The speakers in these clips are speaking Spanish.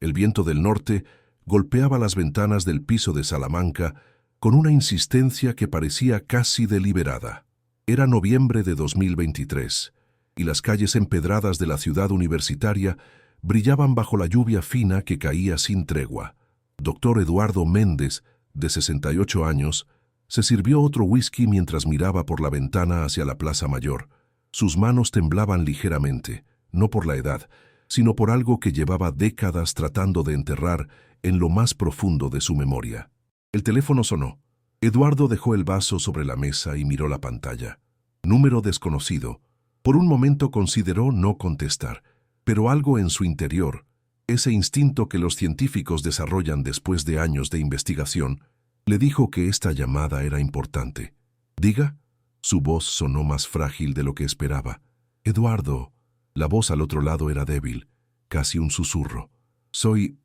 El viento del norte golpeaba las ventanas del piso de Salamanca con una insistencia que parecía casi deliberada. Era noviembre de 2023, y las calles empedradas de la ciudad universitaria brillaban bajo la lluvia fina que caía sin tregua. Doctor Eduardo Méndez, de 68 años, se sirvió otro whisky mientras miraba por la ventana hacia la Plaza Mayor. Sus manos temblaban ligeramente, no por la edad, sino por algo que llevaba décadas tratando de enterrar en lo más profundo de su memoria. El teléfono sonó. Eduardo dejó el vaso sobre la mesa y miró la pantalla. Número desconocido. Por un momento consideró no contestar, pero algo en su interior, ese instinto que los científicos desarrollan después de años de investigación, le dijo que esta llamada era importante. «Diga». Su voz sonó más frágil de lo que esperaba. «Eduardo». La voz al otro lado era débil, casi un susurro. Soy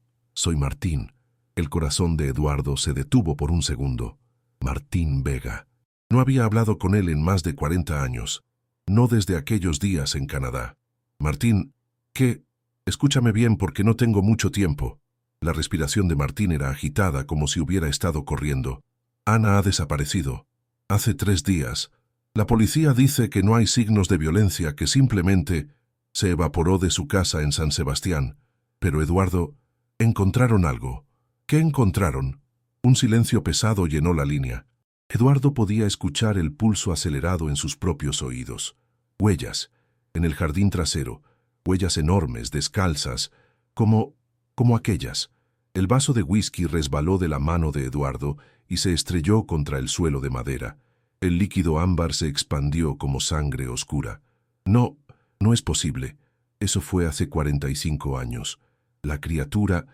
Martín». El corazón de Eduardo se detuvo por un segundo. Martín Vega. No había hablado con él en más de 40 años. No desde aquellos días en Canadá. «Martín, ¿qué? Escúchame bien porque no tengo mucho tiempo». La respiración de Martín era agitada como si hubiera estado corriendo. «Ana ha desaparecido. Hace 3 días. La policía dice que no hay signos de violencia, que simplemente se evaporó de su casa en San Sebastián. Pero Eduardo, encontraron algo». «¿Qué encontraron?» Un silencio pesado llenó la línea. Eduardo podía escuchar el pulso acelerado en sus propios oídos. Huellas, en el jardín trasero, huellas enormes, descalzas, como aquellas. El vaso de whisky resbaló de la mano de Eduardo y se estrelló contra el suelo de madera. El líquido ámbar se expandió como sangre oscura. No es posible. Eso fue hace 45 años. La criatura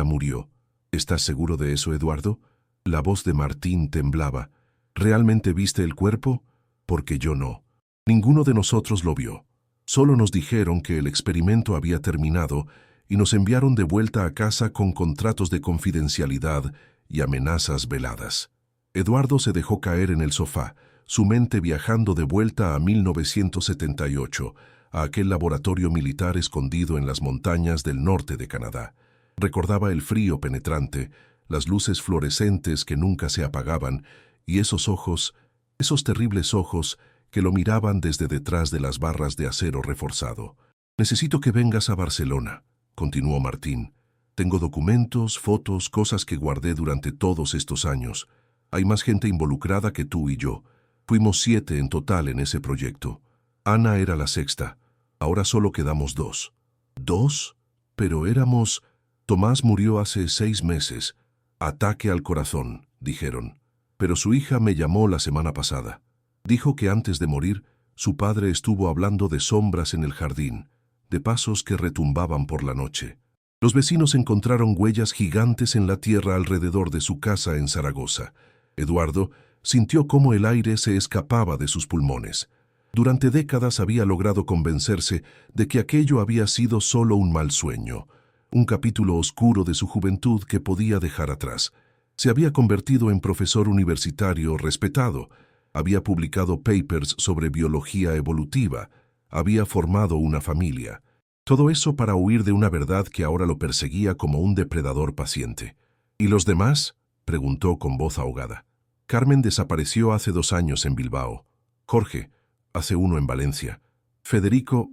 murió. ¿Estás seguro de eso, Eduardo? La voz de Martín temblaba. ¿Realmente viste el cuerpo? Porque yo no. Ninguno de nosotros lo vio. Solo nos dijeron que el experimento había terminado y nos enviaron de vuelta a casa con contratos de confidencialidad y amenazas veladas. Eduardo se dejó caer en el sofá, su mente viajando de vuelta a 1978, a aquel laboratorio militar escondido en las montañas del norte de Canadá. Recordaba el frío penetrante, las luces fluorescentes que nunca se apagaban y esos ojos, esos terribles ojos que lo miraban desde detrás de las barras de acero reforzado. «Necesito que vengas a Barcelona», continuó Martín. «Tengo documentos, fotos, cosas que guardé durante todos estos años. Hay más gente involucrada que tú y yo. Fuimos 7 en total en ese proyecto. Ana era la 6ª. Ahora solo quedamos 2. ¿2? Pero éramos... Tomás murió hace 6 meses. Ataque al corazón, dijeron. Pero su hija me llamó la semana pasada. Dijo que antes de morir, su padre estuvo hablando de sombras en el jardín, de pasos que retumbaban por la noche. Los vecinos encontraron huellas gigantes en la tierra alrededor de su casa en Zaragoza. Eduardo sintió cómo el aire se escapaba de sus pulmones. Durante décadas había logrado convencerse de que aquello había sido solo un mal sueño, un capítulo oscuro de su juventud que podía dejar atrás. Se había convertido en profesor universitario respetado, había publicado papers sobre biología evolutiva, había formado una familia. Todo eso para huir de una verdad que ahora lo perseguía como un depredador paciente. ¿Y los demás?, preguntó con voz ahogada. Carmen desapareció hace 2 años en Bilbao. Jorge, hace 1 en Valencia. Federico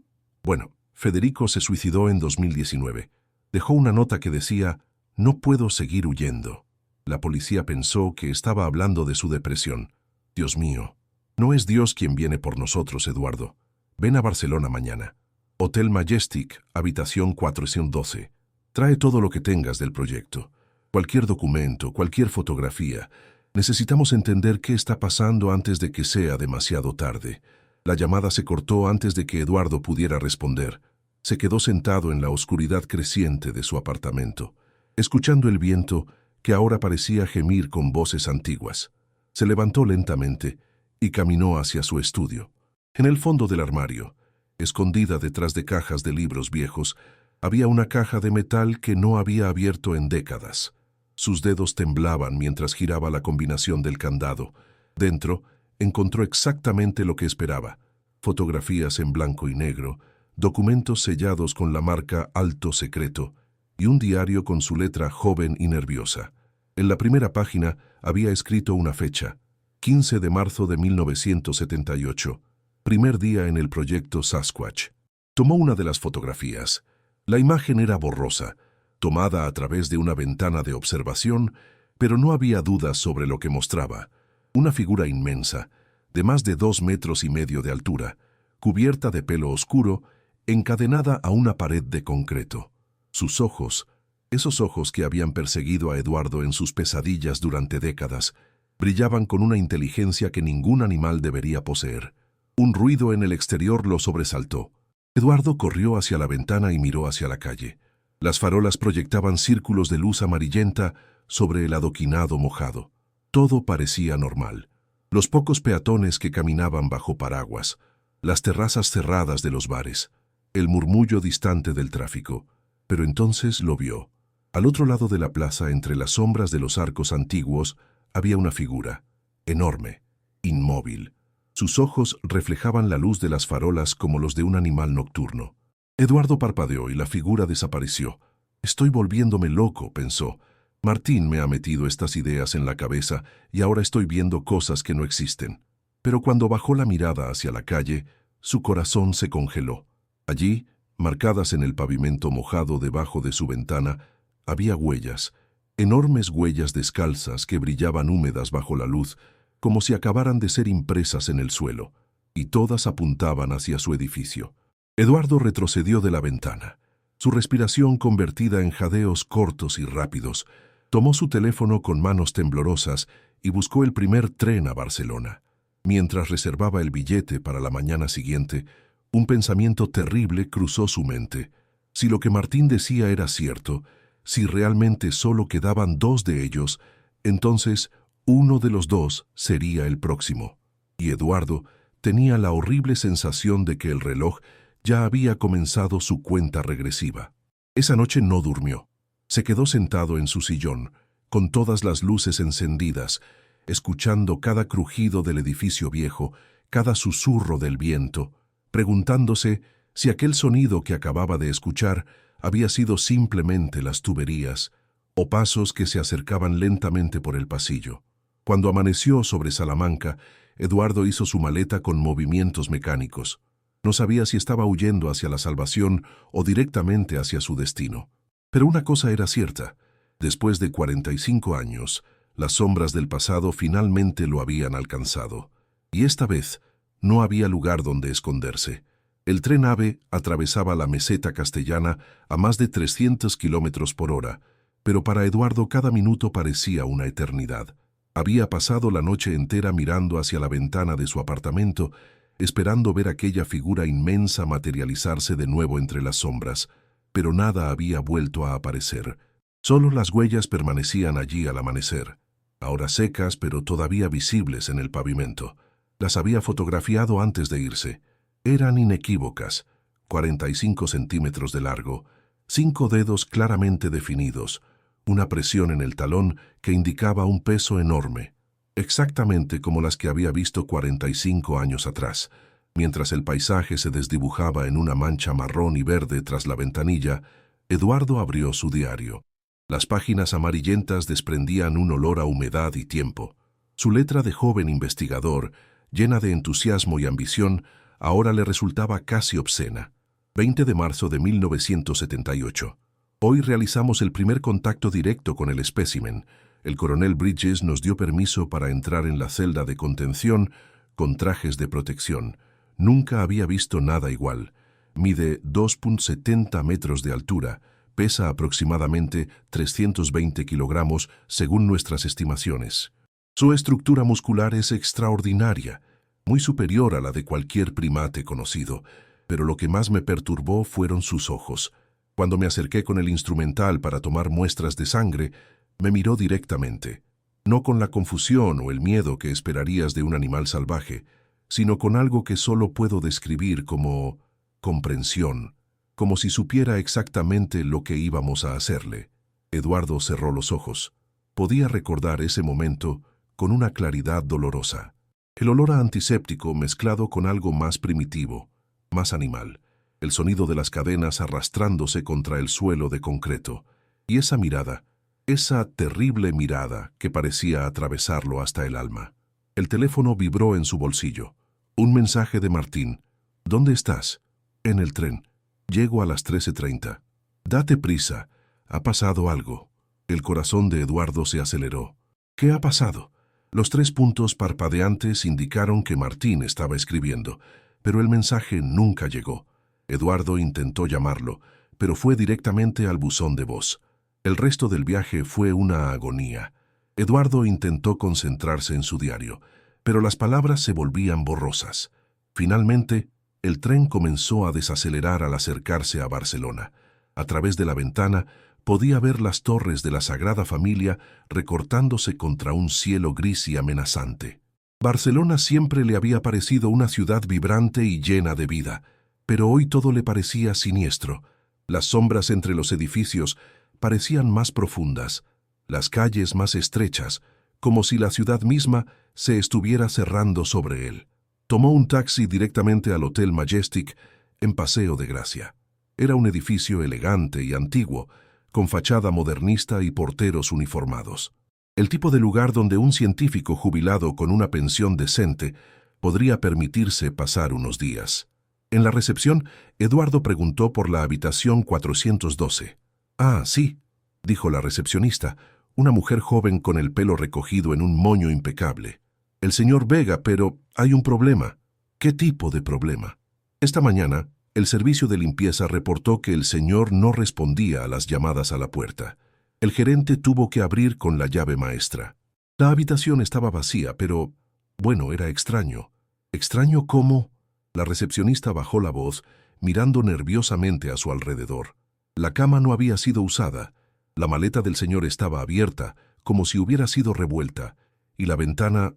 se suicidó en 2019. Dejó una nota que decía, «No puedo seguir huyendo». La policía pensó que estaba hablando de su depresión. Dios mío, no es Dios quien viene por nosotros, Eduardo. Ven a Barcelona mañana. Hotel Majestic, habitación 412. Trae todo lo que tengas del proyecto. Cualquier documento, cualquier fotografía. Necesitamos entender qué está pasando antes de que sea demasiado tarde. La llamada se cortó antes de que Eduardo pudiera responder. Se quedó sentado en la oscuridad creciente de su apartamento, escuchando el viento que ahora parecía gemir con voces antiguas. Se levantó lentamente y caminó hacia su estudio. En el fondo del armario, escondida detrás de cajas de libros viejos, había una caja de metal que no había abierto en décadas. Sus dedos temblaban mientras giraba la combinación del candado. Dentro, encontró exactamente lo que esperaba: fotografías en blanco y negro, documentos sellados con la marca Alto Secreto y un diario con su letra joven y nerviosa. En la primera página había escrito una fecha, 15 de marzo de 1978, primer día en el proyecto Sasquatch. Tomó una de las fotografías. La imagen era borrosa, tomada a través de una ventana de observación, pero no había dudas sobre lo que mostraba. Una figura inmensa, de más de 2,5 metros de altura, cubierta de pelo oscuro, encadenada a una pared de concreto. Sus ojos, esos ojos que habían perseguido a Eduardo en sus pesadillas durante décadas, brillaban con una inteligencia que ningún animal debería poseer. Un ruido en el exterior lo sobresaltó. Eduardo corrió hacia la ventana y miró hacia la calle. Las farolas proyectaban círculos de luz amarillenta sobre el adoquinado mojado. Todo parecía normal. Los pocos peatones que caminaban bajo paraguas, las terrazas cerradas de los bares, el murmullo distante del tráfico. Pero entonces lo vio. Al otro lado de la plaza, entre las sombras de los arcos antiguos, había una figura, enorme, inmóvil. Sus ojos reflejaban la luz de las farolas como los de un animal nocturno. Eduardo parpadeó y la figura desapareció. «Estoy volviéndome loco», pensó. «Martín me ha metido estas ideas en la cabeza y ahora estoy viendo cosas que no existen». Pero cuando bajó la mirada hacia la calle, su corazón se congeló. Allí, marcadas en el pavimento mojado debajo de su ventana, había huellas, enormes huellas descalzas que brillaban húmedas bajo la luz, como si acabaran de ser impresas en el suelo, y todas apuntaban hacia su edificio. Eduardo retrocedió de la ventana. Su respiración convertida en jadeos cortos y rápidos, tomó su teléfono con manos temblorosas y buscó el primer tren a Barcelona. Mientras reservaba el billete para la mañana siguiente, un pensamiento terrible cruzó su mente. Si lo que Martín decía era cierto, si realmente solo quedaban 2 de ellos, entonces uno de los 2 sería el próximo. Y Eduardo tenía la horrible sensación de que el reloj ya había comenzado su cuenta regresiva. Esa noche no durmió. Se quedó sentado en su sillón, con todas las luces encendidas, escuchando cada crujido del edificio viejo, cada susurro del viento, preguntándose si aquel sonido que acababa de escuchar había sido simplemente las tuberías o pasos que se acercaban lentamente por el pasillo. Cuando amaneció sobre Salamanca, Eduardo hizo su maleta con movimientos mecánicos. No sabía si estaba huyendo hacia la salvación o directamente hacia su destino. Pero una cosa era cierta: después de 45 años, las sombras del pasado finalmente lo habían alcanzado. Y esta vez no había lugar donde esconderse. El tren AVE atravesaba la meseta castellana a más de 300 kilómetros por hora, pero para Eduardo cada minuto parecía una eternidad. Había pasado la noche entera mirando hacia la ventana de su apartamento, esperando ver aquella figura inmensa materializarse de nuevo entre las sombras, pero nada había vuelto a aparecer. Solo las huellas permanecían allí al amanecer, ahora secas pero todavía visibles en el pavimento. Las había fotografiado antes de irse. Eran inequívocas, 45 centímetros de largo, 5 dedos claramente definidos, una presión en el talón que indicaba un peso enorme, exactamente como las que había visto 45 años atrás. Mientras el paisaje se desdibujaba en una mancha marrón y verde tras la ventanilla, Eduardo abrió su diario. Las páginas amarillentas desprendían un olor a humedad y tiempo. Su letra de joven investigador, llena de entusiasmo y ambición, ahora le resultaba casi obscena. 20 de marzo de 1978. Hoy realizamos el primer contacto directo con el espécimen. El coronel Bridges nos dio permiso para entrar en la celda de contención con trajes de protección. Nunca había visto nada igual. Mide 2,70 metros de altura, pesa aproximadamente 320 kilogramos según nuestras estimaciones. Su estructura muscular es extraordinaria, muy superior a la de cualquier primate conocido, pero lo que más me perturbó fueron sus ojos. Cuando me acerqué con el instrumental para tomar muestras de sangre, me miró directamente, no con la confusión o el miedo que esperarías de un animal salvaje, sino con algo que solo puedo describir como comprensión, como si supiera exactamente lo que íbamos a hacerle. Eduardo cerró los ojos. Podía recordar ese momento con una claridad dolorosa. El olor a antiséptico mezclado con algo más primitivo, más animal. el sonido de las cadenas arrastrándose contra el suelo de concreto, y esa mirada, esa terrible mirada que parecía atravesarlo hasta el alma. El teléfono vibró en su bolsillo. Un mensaje de Martín. ¿Dónde estás? En el tren. Llego a las 13:30. Date prisa. Ha pasado algo. El corazón de Eduardo se aceleró. ¿Qué ha pasado? Los 3 puntos parpadeantes indicaron que Martín estaba escribiendo, pero el mensaje nunca llegó. Eduardo intentó llamarlo, pero fue directamente al buzón de voz. El resto del viaje fue una agonía. Eduardo intentó concentrarse en su diario, pero las palabras se volvían borrosas. Finalmente, el tren comenzó a desacelerar al acercarse a Barcelona. A través de la ventana podía ver las torres de la Sagrada Familia recortándose contra un cielo gris y amenazante. Barcelona siempre le había parecido una ciudad vibrante y llena de vida, pero hoy todo le parecía siniestro. Las sombras entre los edificios parecían más profundas, las calles más estrechas, como si la ciudad misma se estuviera cerrando sobre él. Tomó un taxi directamente al Hotel Majestic en Paseo de Gracia. Era un edificio elegante y antiguo, con fachada modernista y porteros uniformados. El tipo de lugar donde un científico jubilado con una pensión decente podría permitirse pasar unos días. En la recepción, Eduardo preguntó por la habitación 412. «Ah, sí», dijo la recepcionista, una mujer joven con el pelo recogido en un moño impecable. «El señor Vega, pero hay un problema». «¿Qué tipo de problema?» Esta mañana, el servicio de limpieza reportó que el señor no respondía a las llamadas a la puerta. El gerente tuvo que abrir con la llave maestra. La habitación estaba vacía, pero, bueno, era extraño. ¿Extraño cómo? La recepcionista bajó la voz, mirando nerviosamente a su alrededor. La cama no había sido usada. La maleta del señor estaba abierta, como si hubiera sido revuelta, y la ventana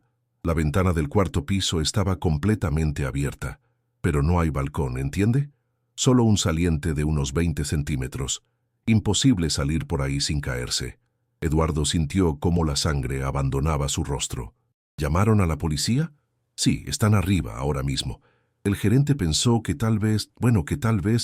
del cuarto piso estaba completamente abierta. Pero no hay balcón, ¿entiende? Solo un saliente de unos 20 centímetros. Imposible salir por ahí sin caerse. Eduardo sintió cómo la sangre abandonaba su rostro. ¿Llamaron a la policía? Sí, están arriba ahora mismo. El gerente pensó que tal vez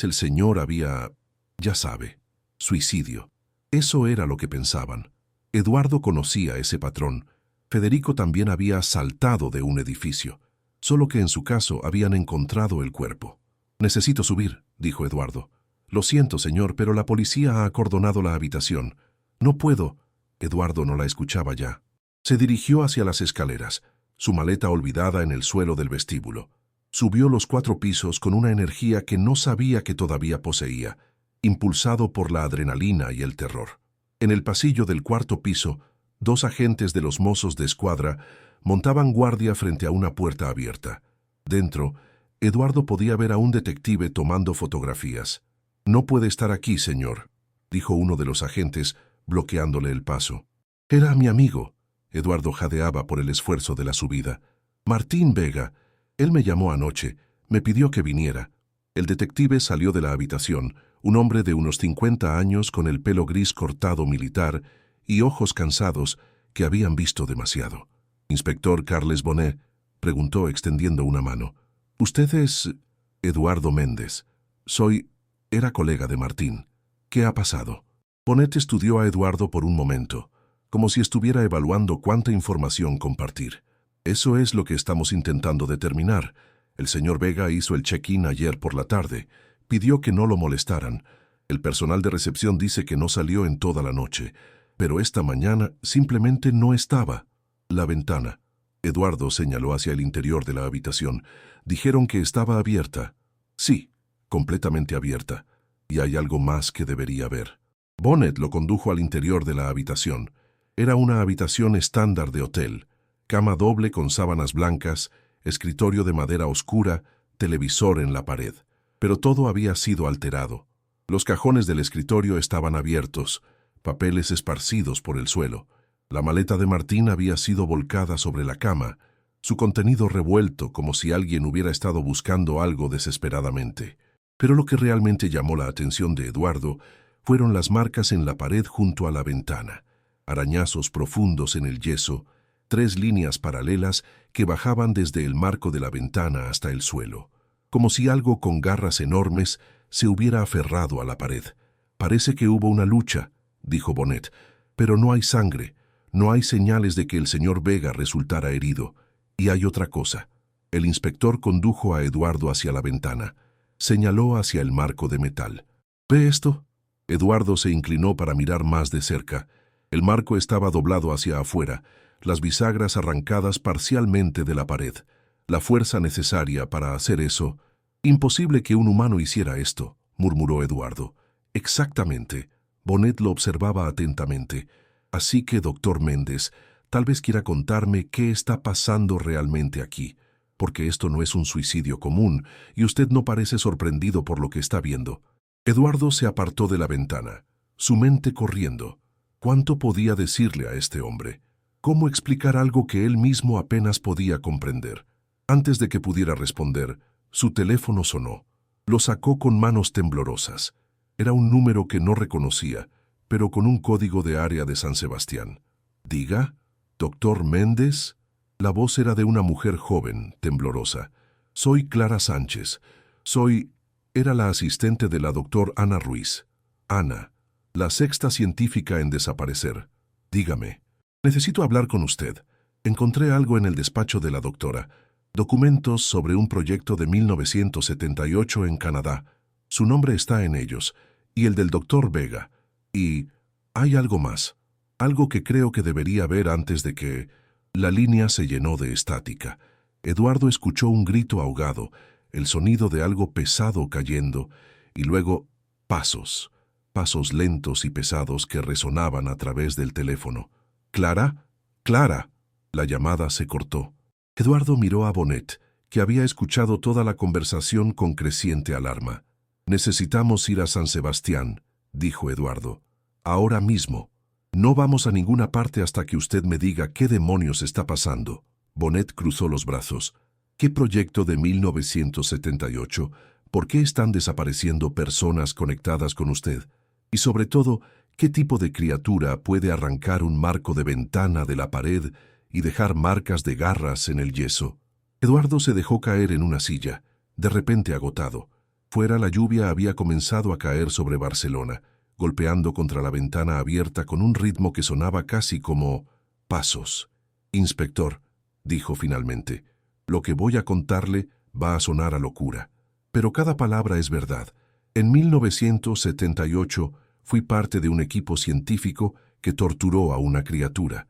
el señor había, ya sabe, suicidio. Eso era lo que pensaban. Eduardo conocía ese patrón. Federico también había saltado de un edificio. Solo que en su caso habían encontrado el cuerpo. «Necesito subir», dijo Eduardo. «Lo siento, señor, pero la policía ha acordonado la habitación. No puedo». Eduardo no la escuchaba ya. Se dirigió hacia las escaleras, su maleta olvidada en el suelo del vestíbulo. Subió los 4 pisos con una energía que no sabía que todavía poseía, impulsado por la adrenalina y el terror. En el pasillo del 4º piso, 2 agentes de los mozos de escuadra montaban guardia frente a una puerta abierta. Dentro, Eduardo podía ver a un detective tomando fotografías. «No puede estar aquí, señor», dijo uno de los agentes, bloqueándole el paso. «Era mi amigo». Eduardo jadeaba por el esfuerzo de la subida. «Martín Vega. Él me llamó anoche. Me pidió que viniera». El detective salió de la habitación, un hombre de unos 50 años con el pelo gris cortado militar y ojos cansados que habían visto demasiado. «Inspector Carles Bonet», preguntó extendiendo una mano. «¿Usted es...?» «Eduardo Méndez. Era colega de Martín. ¿Qué ha pasado?» Bonet estudió a Eduardo por un momento, como si estuviera evaluando cuánta información compartir. «Eso es lo que estamos intentando determinar. El señor Vega hizo el check-in ayer por la tarde. Pidió que no lo molestaran. El personal de recepción dice que no salió en toda la noche, pero esta mañana simplemente no estaba». «La ventana». Eduardo señaló hacia el interior de la habitación. «Dijeron que estaba abierta». «Sí, completamente abierta. Y hay algo más que debería ver». Bonet lo condujo al interior de la habitación. Era una habitación estándar de hotel. Cama doble con sábanas blancas, escritorio de madera oscura, televisor en la pared. Pero todo había sido alterado. Los cajones del escritorio estaban abiertos, papeles esparcidos por el suelo. La maleta de Martín había sido volcada sobre la cama, su contenido revuelto como si alguien hubiera estado buscando algo desesperadamente. Pero lo que realmente llamó la atención de Eduardo fueron las marcas en la pared junto a la ventana, arañazos profundos en el yeso, 3 líneas paralelas que bajaban desde el marco de la ventana hasta el suelo. como si algo con garras enormes se hubiera aferrado a la pared. «Parece que hubo una lucha», dijo Bonet, «pero no hay sangre, no hay señales de que el señor Vega resultara herido. Y hay otra cosa». El inspector condujo a Eduardo hacia la ventana. Señaló hacia el marco de metal. «¿Ve esto?». Eduardo se inclinó para mirar más de cerca. El marco estaba doblado hacia afuera, las bisagras arrancadas parcialmente de la pared. La fuerza necesaria para hacer eso. «Imposible que un humano hiciera esto», murmuró Eduardo. «Exactamente». Bonet lo observaba atentamente. «Así que, doctor Méndez, tal vez quiera contarme qué está pasando realmente aquí, porque esto no es un suicidio común y usted no parece sorprendido por lo que está viendo». Eduardo se apartó de la ventana, su mente corriendo. ¿Cuánto podía decirle a este hombre? ¿Cómo explicar algo que él mismo apenas podía comprender? Antes de que pudiera responder, su teléfono sonó. Lo sacó con manos temblorosas. Era un número que no reconocía, pero con un código de área de San Sebastián. «Diga, doctor Méndez». La voz era de una mujer joven, temblorosa. «Soy Clara Sánchez. Era la asistente de la doctora Ana Ruiz. Ana, la sexta científica en desaparecer. Dígame. Necesito hablar con usted. Encontré algo en el despacho de la doctora. Documentos sobre un proyecto de 1978 en Canadá. Su nombre está en ellos, y el del doctor Vega. Y hay algo más. Algo que creo que debería ver antes de que...». La línea se llenó de estática. Eduardo escuchó un grito ahogado, el sonido de algo pesado cayendo, y luego pasos lentos y pesados que resonaban a través del teléfono. «¿Clara? ¡Clara!». La llamada se cortó. Eduardo miró a Bonet, que había escuchado toda la conversación con creciente alarma. «Necesitamos ir a San Sebastián», dijo Eduardo. «Ahora mismo. No vamos a ninguna parte hasta que usted me diga qué demonios está pasando». Bonet cruzó los brazos. «¿Qué proyecto de 1978? ¿Por qué están desapareciendo personas conectadas con usted? Y sobre todo, ¿qué tipo de criatura puede arrancar un marco de ventana de la pared y dejar marcas de garras en el yeso?» Eduardo se dejó caer en una silla, de repente agotado. Fuera, la lluvia había comenzado a caer sobre Barcelona, golpeando contra la ventana abierta con un ritmo que sonaba casi como pasos. «Inspector», dijo finalmente, «lo que voy a contarle va a sonar a locura. Pero cada palabra es verdad. En 1978 fui parte de un equipo científico que torturó a una criatura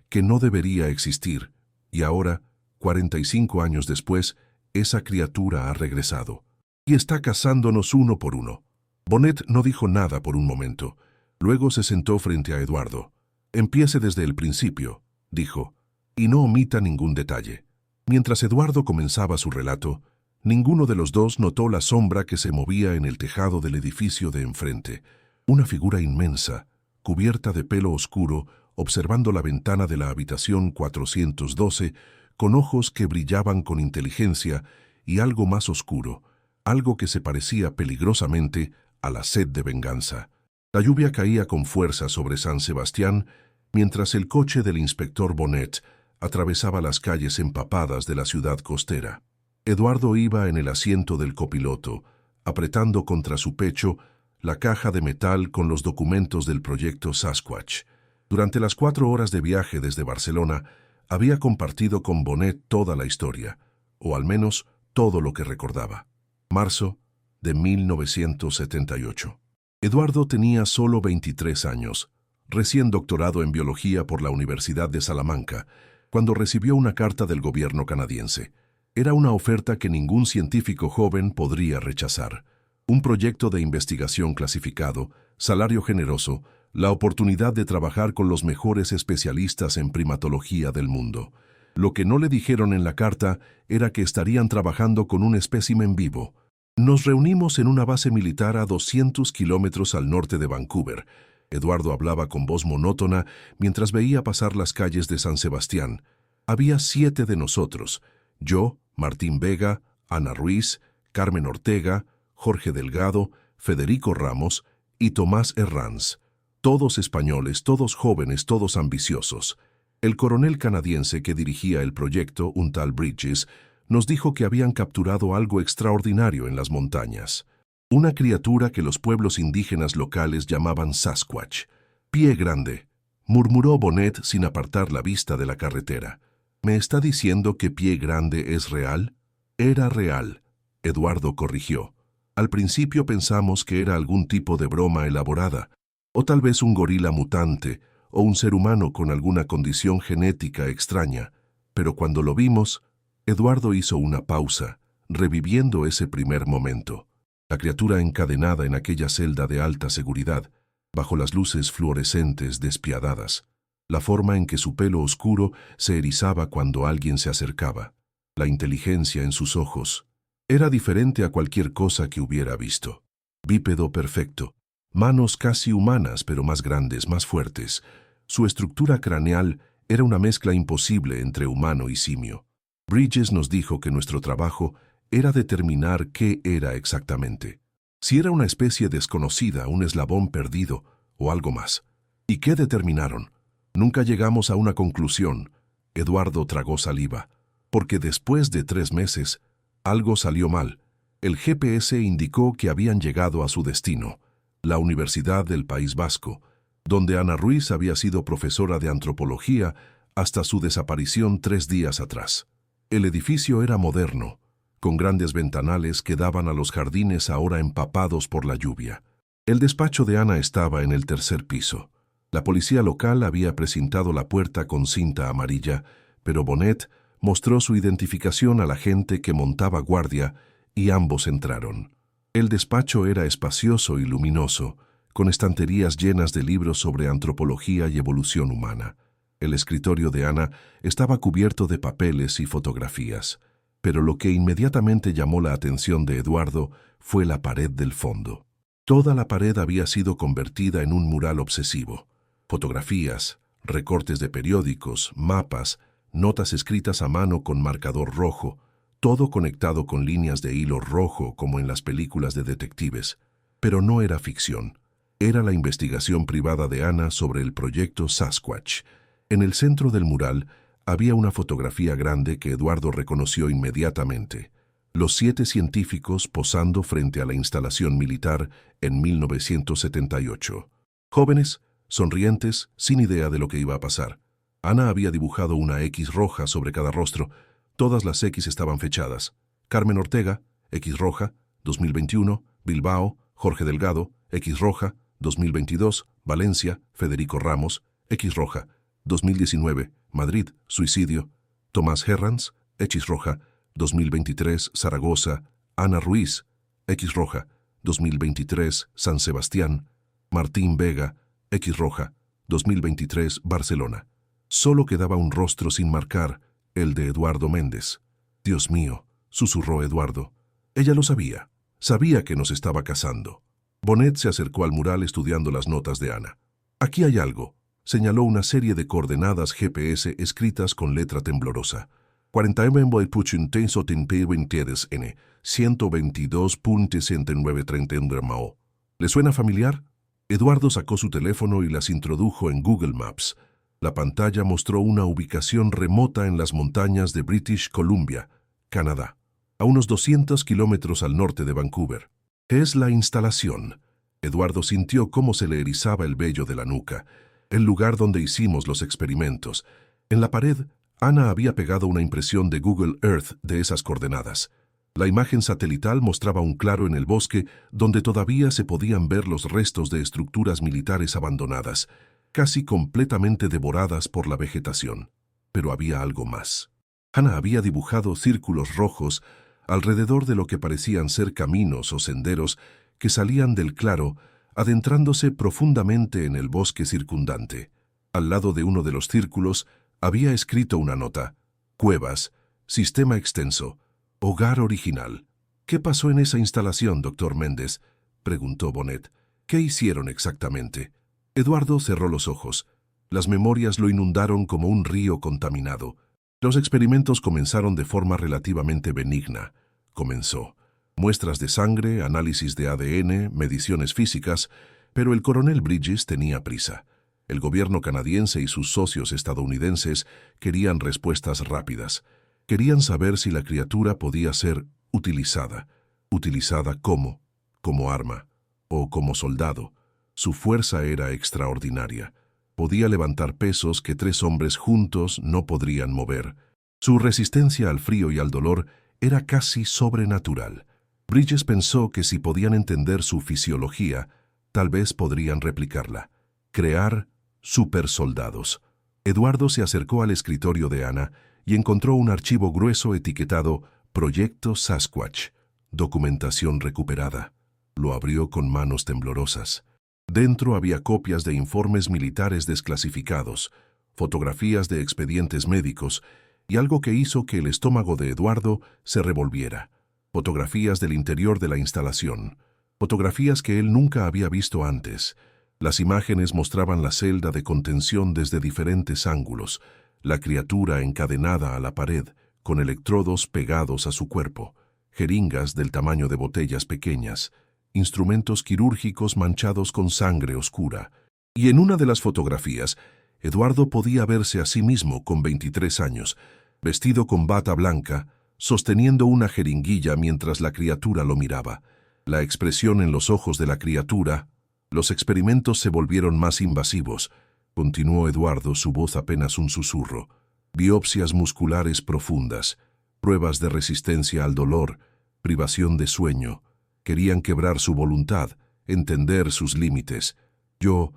que no debería existir, y ahora, 45 años después, esa criatura ha regresado. Y está cazándonos uno por uno». Bonet no dijo nada por un momento. Luego se sentó frente a Eduardo. «Empiece desde el principio», dijo, «y no omita ningún detalle». Mientras Eduardo comenzaba su relato, ninguno de los dos notó la sombra que se movía en el tejado del edificio de enfrente. Una figura inmensa, cubierta de pelo oscuro, observando la ventana de la habitación 412, con ojos que brillaban con inteligencia y algo más oscuro, algo que se parecía peligrosamente a la sed de venganza. La lluvia caía con fuerza sobre San Sebastián, mientras el coche del inspector Bonet atravesaba las calles empapadas de la ciudad costera. Eduardo iba en el asiento del copiloto, apretando contra su pecho la caja de metal con los documentos del proyecto Sasquatch. Durante las 4 horas de viaje desde Barcelona, había compartido con Bonet toda la historia, o al menos todo lo que recordaba. Marzo de 1978. Eduardo tenía solo 23 años, recién doctorado en biología por la Universidad de Salamanca, cuando recibió una carta del gobierno canadiense. Era una oferta que ningún científico joven podría rechazar. Un proyecto de investigación clasificado, salario generoso, la oportunidad de trabajar con los mejores especialistas en primatología del mundo. Lo que no le dijeron en la carta era que estarían trabajando con un espécimen vivo. «Nos reunimos en una base militar a 200 kilómetros al norte de Vancouver». Eduardo hablaba con voz monótona mientras veía pasar las calles de San Sebastián. «Había 7 de nosotros. Yo, Martín Vega, Ana Ruiz, Carmen Ortega, Jorge Delgado, Federico Ramos y Tomás Herranz. Todos españoles, todos jóvenes, todos ambiciosos. El coronel canadiense que dirigía el proyecto, un tal Bridges, nos dijo que habían capturado algo extraordinario en las montañas. Una criatura que los pueblos indígenas locales llamaban Sasquatch. Pie grande, murmuró Bonnet sin apartar la vista de la carretera. ¿Me está diciendo que Pie Grande es real? Era real, Eduardo corrigió. Al principio pensamos que era algún tipo de broma elaborada, o tal vez un gorila mutante, o un ser humano con alguna condición genética extraña. Pero cuando lo vimos, Eduardo hizo una pausa, reviviendo ese primer momento. La criatura encadenada en aquella celda de alta seguridad, bajo las luces fluorescentes despiadadas. La forma en que su pelo oscuro se erizaba cuando alguien se acercaba. La inteligencia en sus ojos. Era diferente a cualquier cosa que hubiera visto. Bípedo perfecto. Manos casi humanas, pero más grandes, más fuertes. Su estructura craneal era una mezcla imposible entre humano y simio. Bridges nos dijo que nuestro trabajo era determinar qué era exactamente. Si era una especie desconocida, un eslabón perdido o algo más. ¿Y qué determinaron? Nunca llegamos a una conclusión. Eduardo tragó saliva, porque después de 3 meses, algo salió mal. El GPS indicó que habían llegado a su destino, la Universidad del País Vasco, donde Ana Ruiz había sido profesora de antropología hasta su desaparición 3 días atrás. El edificio era moderno, con grandes ventanales que daban a los jardines ahora empapados por la lluvia. El despacho de Ana estaba en el 3er piso. La policía local había precintado la puerta con cinta amarilla, pero Bonnet mostró su identificación a la gente que montaba guardia y ambos entraron. El despacho era espacioso y luminoso, con estanterías llenas de libros sobre antropología y evolución humana. El escritorio de Ana estaba cubierto de papeles y fotografías, pero lo que inmediatamente llamó la atención de Eduardo fue la pared del fondo. Toda la pared había sido convertida en un mural obsesivo. Fotografías, recortes de periódicos, mapas, notas escritas a mano con marcador rojo, todo conectado con líneas de hilo rojo como en las películas de detectives. Pero no era ficción. Era la investigación privada de Ana sobre el proyecto Sasquatch. En el centro del mural había una fotografía grande que Eduardo reconoció inmediatamente. Los 7 científicos posando frente a la instalación militar en 1978. Jóvenes, sonrientes, sin idea de lo que iba a pasar. Ana había dibujado una X roja sobre cada rostro. Todas las X estaban fechadas. Carmen Ortega, X roja, 2021, Bilbao, Jorge Delgado, X roja, 2022, Valencia, Federico Ramos, X roja, 2019, Madrid, suicidio, Tomás Herranz, X roja, 2023, Zaragoza, Ana Ruiz, X roja, 2023, San Sebastián, Martín Vega, X roja, 2023, Barcelona. Solo quedaba un rostro sin marcar, el de Eduardo Méndez. Dios mío, susurró Eduardo. Ella lo sabía. Sabía que nos estaba casando. Bonnet se acercó al mural estudiando las notas de Ana. Aquí hay algo. Señaló una serie de coordenadas GPS escritas con letra temblorosa. 122.6930 ¿Le suena familiar? Eduardo sacó su teléfono y las introdujo en Google Maps. La pantalla mostró una ubicación remota en las montañas de British Columbia, Canadá, a unos 200 kilómetros al norte de Vancouver. Es la instalación. Eduardo sintió cómo se le erizaba el vello de la nuca. El lugar donde hicimos los experimentos. En la pared, Ana había pegado una impresión de Google Earth de esas coordenadas. La imagen satelital mostraba un claro en el bosque donde todavía se podían ver los restos de estructuras militares abandonadas, casi completamente devoradas por la vegetación. Pero había algo más. Ana había dibujado círculos rojos alrededor de lo que parecían ser caminos o senderos que salían del claro, adentrándose profundamente en el bosque circundante. Al lado de uno de los círculos había escrito una nota: Cuevas, sistema extenso, hogar original. ¿Qué pasó en esa instalación, doctor Méndez?, preguntó Bonnet. ¿Qué hicieron exactamente? Eduardo cerró los ojos. Las memorias lo inundaron como un río contaminado. Los experimentos comenzaron de forma relativamente benigna. Comenzó. Muestras de sangre, análisis de ADN, mediciones físicas, pero el coronel Bridges tenía prisa. El gobierno canadiense y sus socios estadounidenses querían respuestas rápidas. Querían saber si la criatura podía ser utilizada. ¿Utilizada cómo? Como arma o como soldado. Su fuerza era extraordinaria. Podía levantar pesos que 3 hombres juntos no podrían mover. Su resistencia al frío y al dolor era casi sobrenatural. Bridges pensó que si podían entender su fisiología, tal vez podrían replicarla. Crear supersoldados. Eduardo se acercó al escritorio de Ana y encontró un archivo grueso etiquetado Proyecto Sasquatch, documentación recuperada. Lo abrió con manos temblorosas. Dentro había copias de informes militares desclasificados, fotografías de expedientes médicos y algo que hizo que el estómago de Eduardo se revolviera. Fotografías del interior de la instalación, fotografías que él nunca había visto antes. Las imágenes mostraban la celda de contención desde diferentes ángulos, la criatura encadenada a la pared, con electrodos pegados a su cuerpo, jeringas del tamaño de botellas pequeñas, instrumentos quirúrgicos manchados con sangre oscura. Y en una de las fotografías, Eduardo podía verse a sí mismo con 23 años, vestido con bata blanca, sosteniendo una jeringuilla mientras la criatura lo miraba. La expresión en los ojos de la criatura. Los experimentos se volvieron más invasivos, continuó Eduardo, su voz apenas un susurro. Biopsias musculares profundas, pruebas de resistencia al dolor, privación de sueño. Querían quebrar su voluntad, entender sus límites. Yo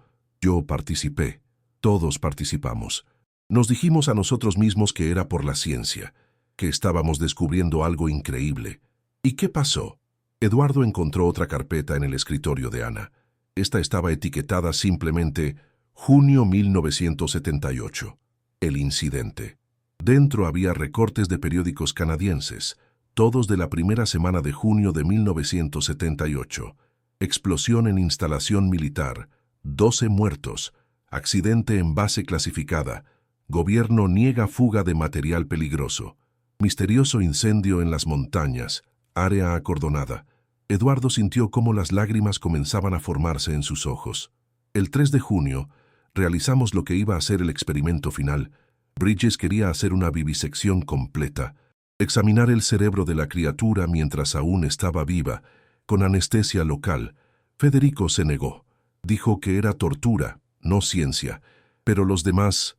participé. Todos participamos. Nos dijimos a nosotros mismos que era por la ciencia, que estábamos descubriendo algo increíble. ¿Y qué pasó? Eduardo encontró otra carpeta en el escritorio de Ana. Esta estaba etiquetada simplemente Junio 1978. El incidente. Dentro había recortes de periódicos canadienses, todos de la primera semana de junio de 1978. Explosión en instalación militar, 12 muertos, accidente en base clasificada, gobierno niega fuga de material peligroso, misterioso incendio en las montañas, área acordonada. Eduardo sintió cómo las lágrimas comenzaban a formarse en sus ojos. El 3 de junio, realizamos lo que iba a ser el experimento final. Bridges quería hacer una vivisección completa, examinar el cerebro de la criatura mientras aún estaba viva, con anestesia local. Federico se negó. Dijo que era tortura, no ciencia, pero los demás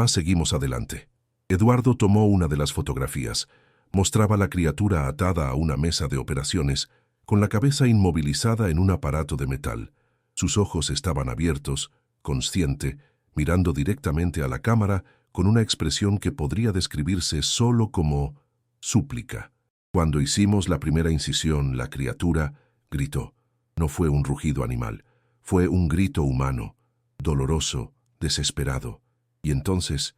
seguimos adelante. Eduardo tomó una de las fotografías. Mostraba la criatura atada a una mesa de operaciones, con la cabeza inmovilizada en un aparato de metal. Sus ojos estaban abiertos, consciente, mirando directamente a la cámara con una expresión que podría describirse solo como súplica. Cuando hicimos la primera incisión, la criatura gritó. No fue un rugido animal, fue un grito humano, doloroso, desesperado. Y entonces,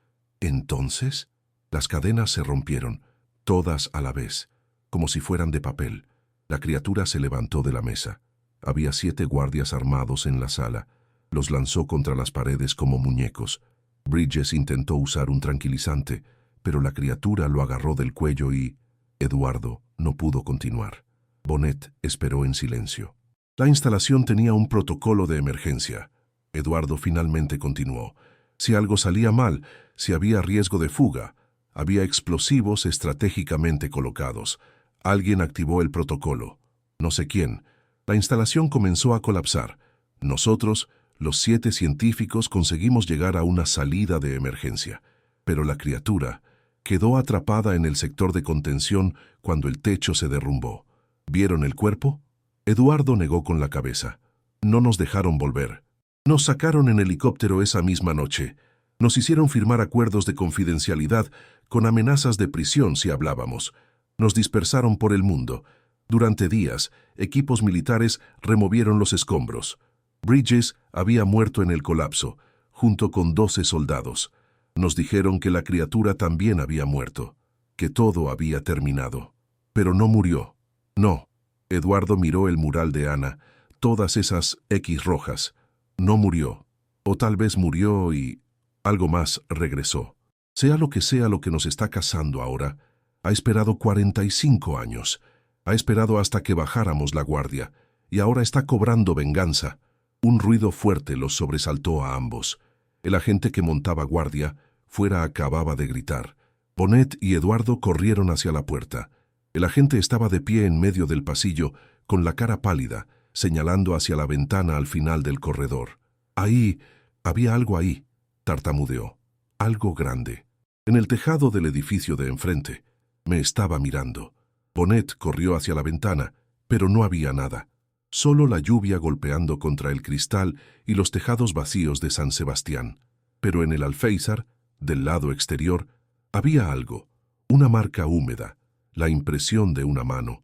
las cadenas se rompieron, todas a la vez, como si fueran de papel. La criatura se levantó de la mesa. Había 7 guardias armados en la sala. Los lanzó contra las paredes como muñecos. Bridges intentó usar un tranquilizante, pero la criatura lo agarró del cuello y Eduardo no pudo continuar. Bonet esperó en silencio. La instalación tenía un protocolo de emergencia. Eduardo finalmente continuó. Si algo salía mal, si había riesgo de fuga, había explosivos estratégicamente colocados. Alguien activó el protocolo. No sé quién. La instalación comenzó a colapsar. Nosotros, los 7 científicos, conseguimos llegar a una salida de emergencia. Pero la criatura quedó atrapada en el sector de contención cuando el techo se derrumbó. ¿Vieron el cuerpo? Eduardo negó con la cabeza. No nos dejaron volver. Nos sacaron en helicóptero esa misma noche. Nos hicieron firmar acuerdos de confidencialidad con amenazas de prisión si hablábamos. Nos dispersaron por el mundo. Durante días, equipos militares removieron los escombros. Bridges había muerto en el colapso, junto con 12 soldados. Nos dijeron que la criatura también había muerto, que todo había terminado. Pero no murió. No. Eduardo miró el mural de Ana, todas esas X rojas. No murió. O tal vez murió y algo más regresó. Sea lo que nos está cazando ahora, ha esperado 45 años. Ha esperado hasta que bajáramos la guardia, y ahora está cobrando venganza. Un ruido fuerte los sobresaltó a ambos. El agente que montaba guardia fuera acababa de gritar. Bonet y Eduardo corrieron hacia la puerta. El agente estaba de pie en medio del pasillo, con la cara pálida, señalando hacia la ventana al final del corredor. Ahí, había algo ahí, tartamudeó. Algo grande. En el tejado del edificio de enfrente. Me estaba mirando. Bonet corrió hacia la ventana, pero no había nada. Solo la lluvia golpeando contra el cristal y los tejados vacíos de San Sebastián. Pero en el alféizar, del lado exterior, había algo. Una marca húmeda, la impresión de una mano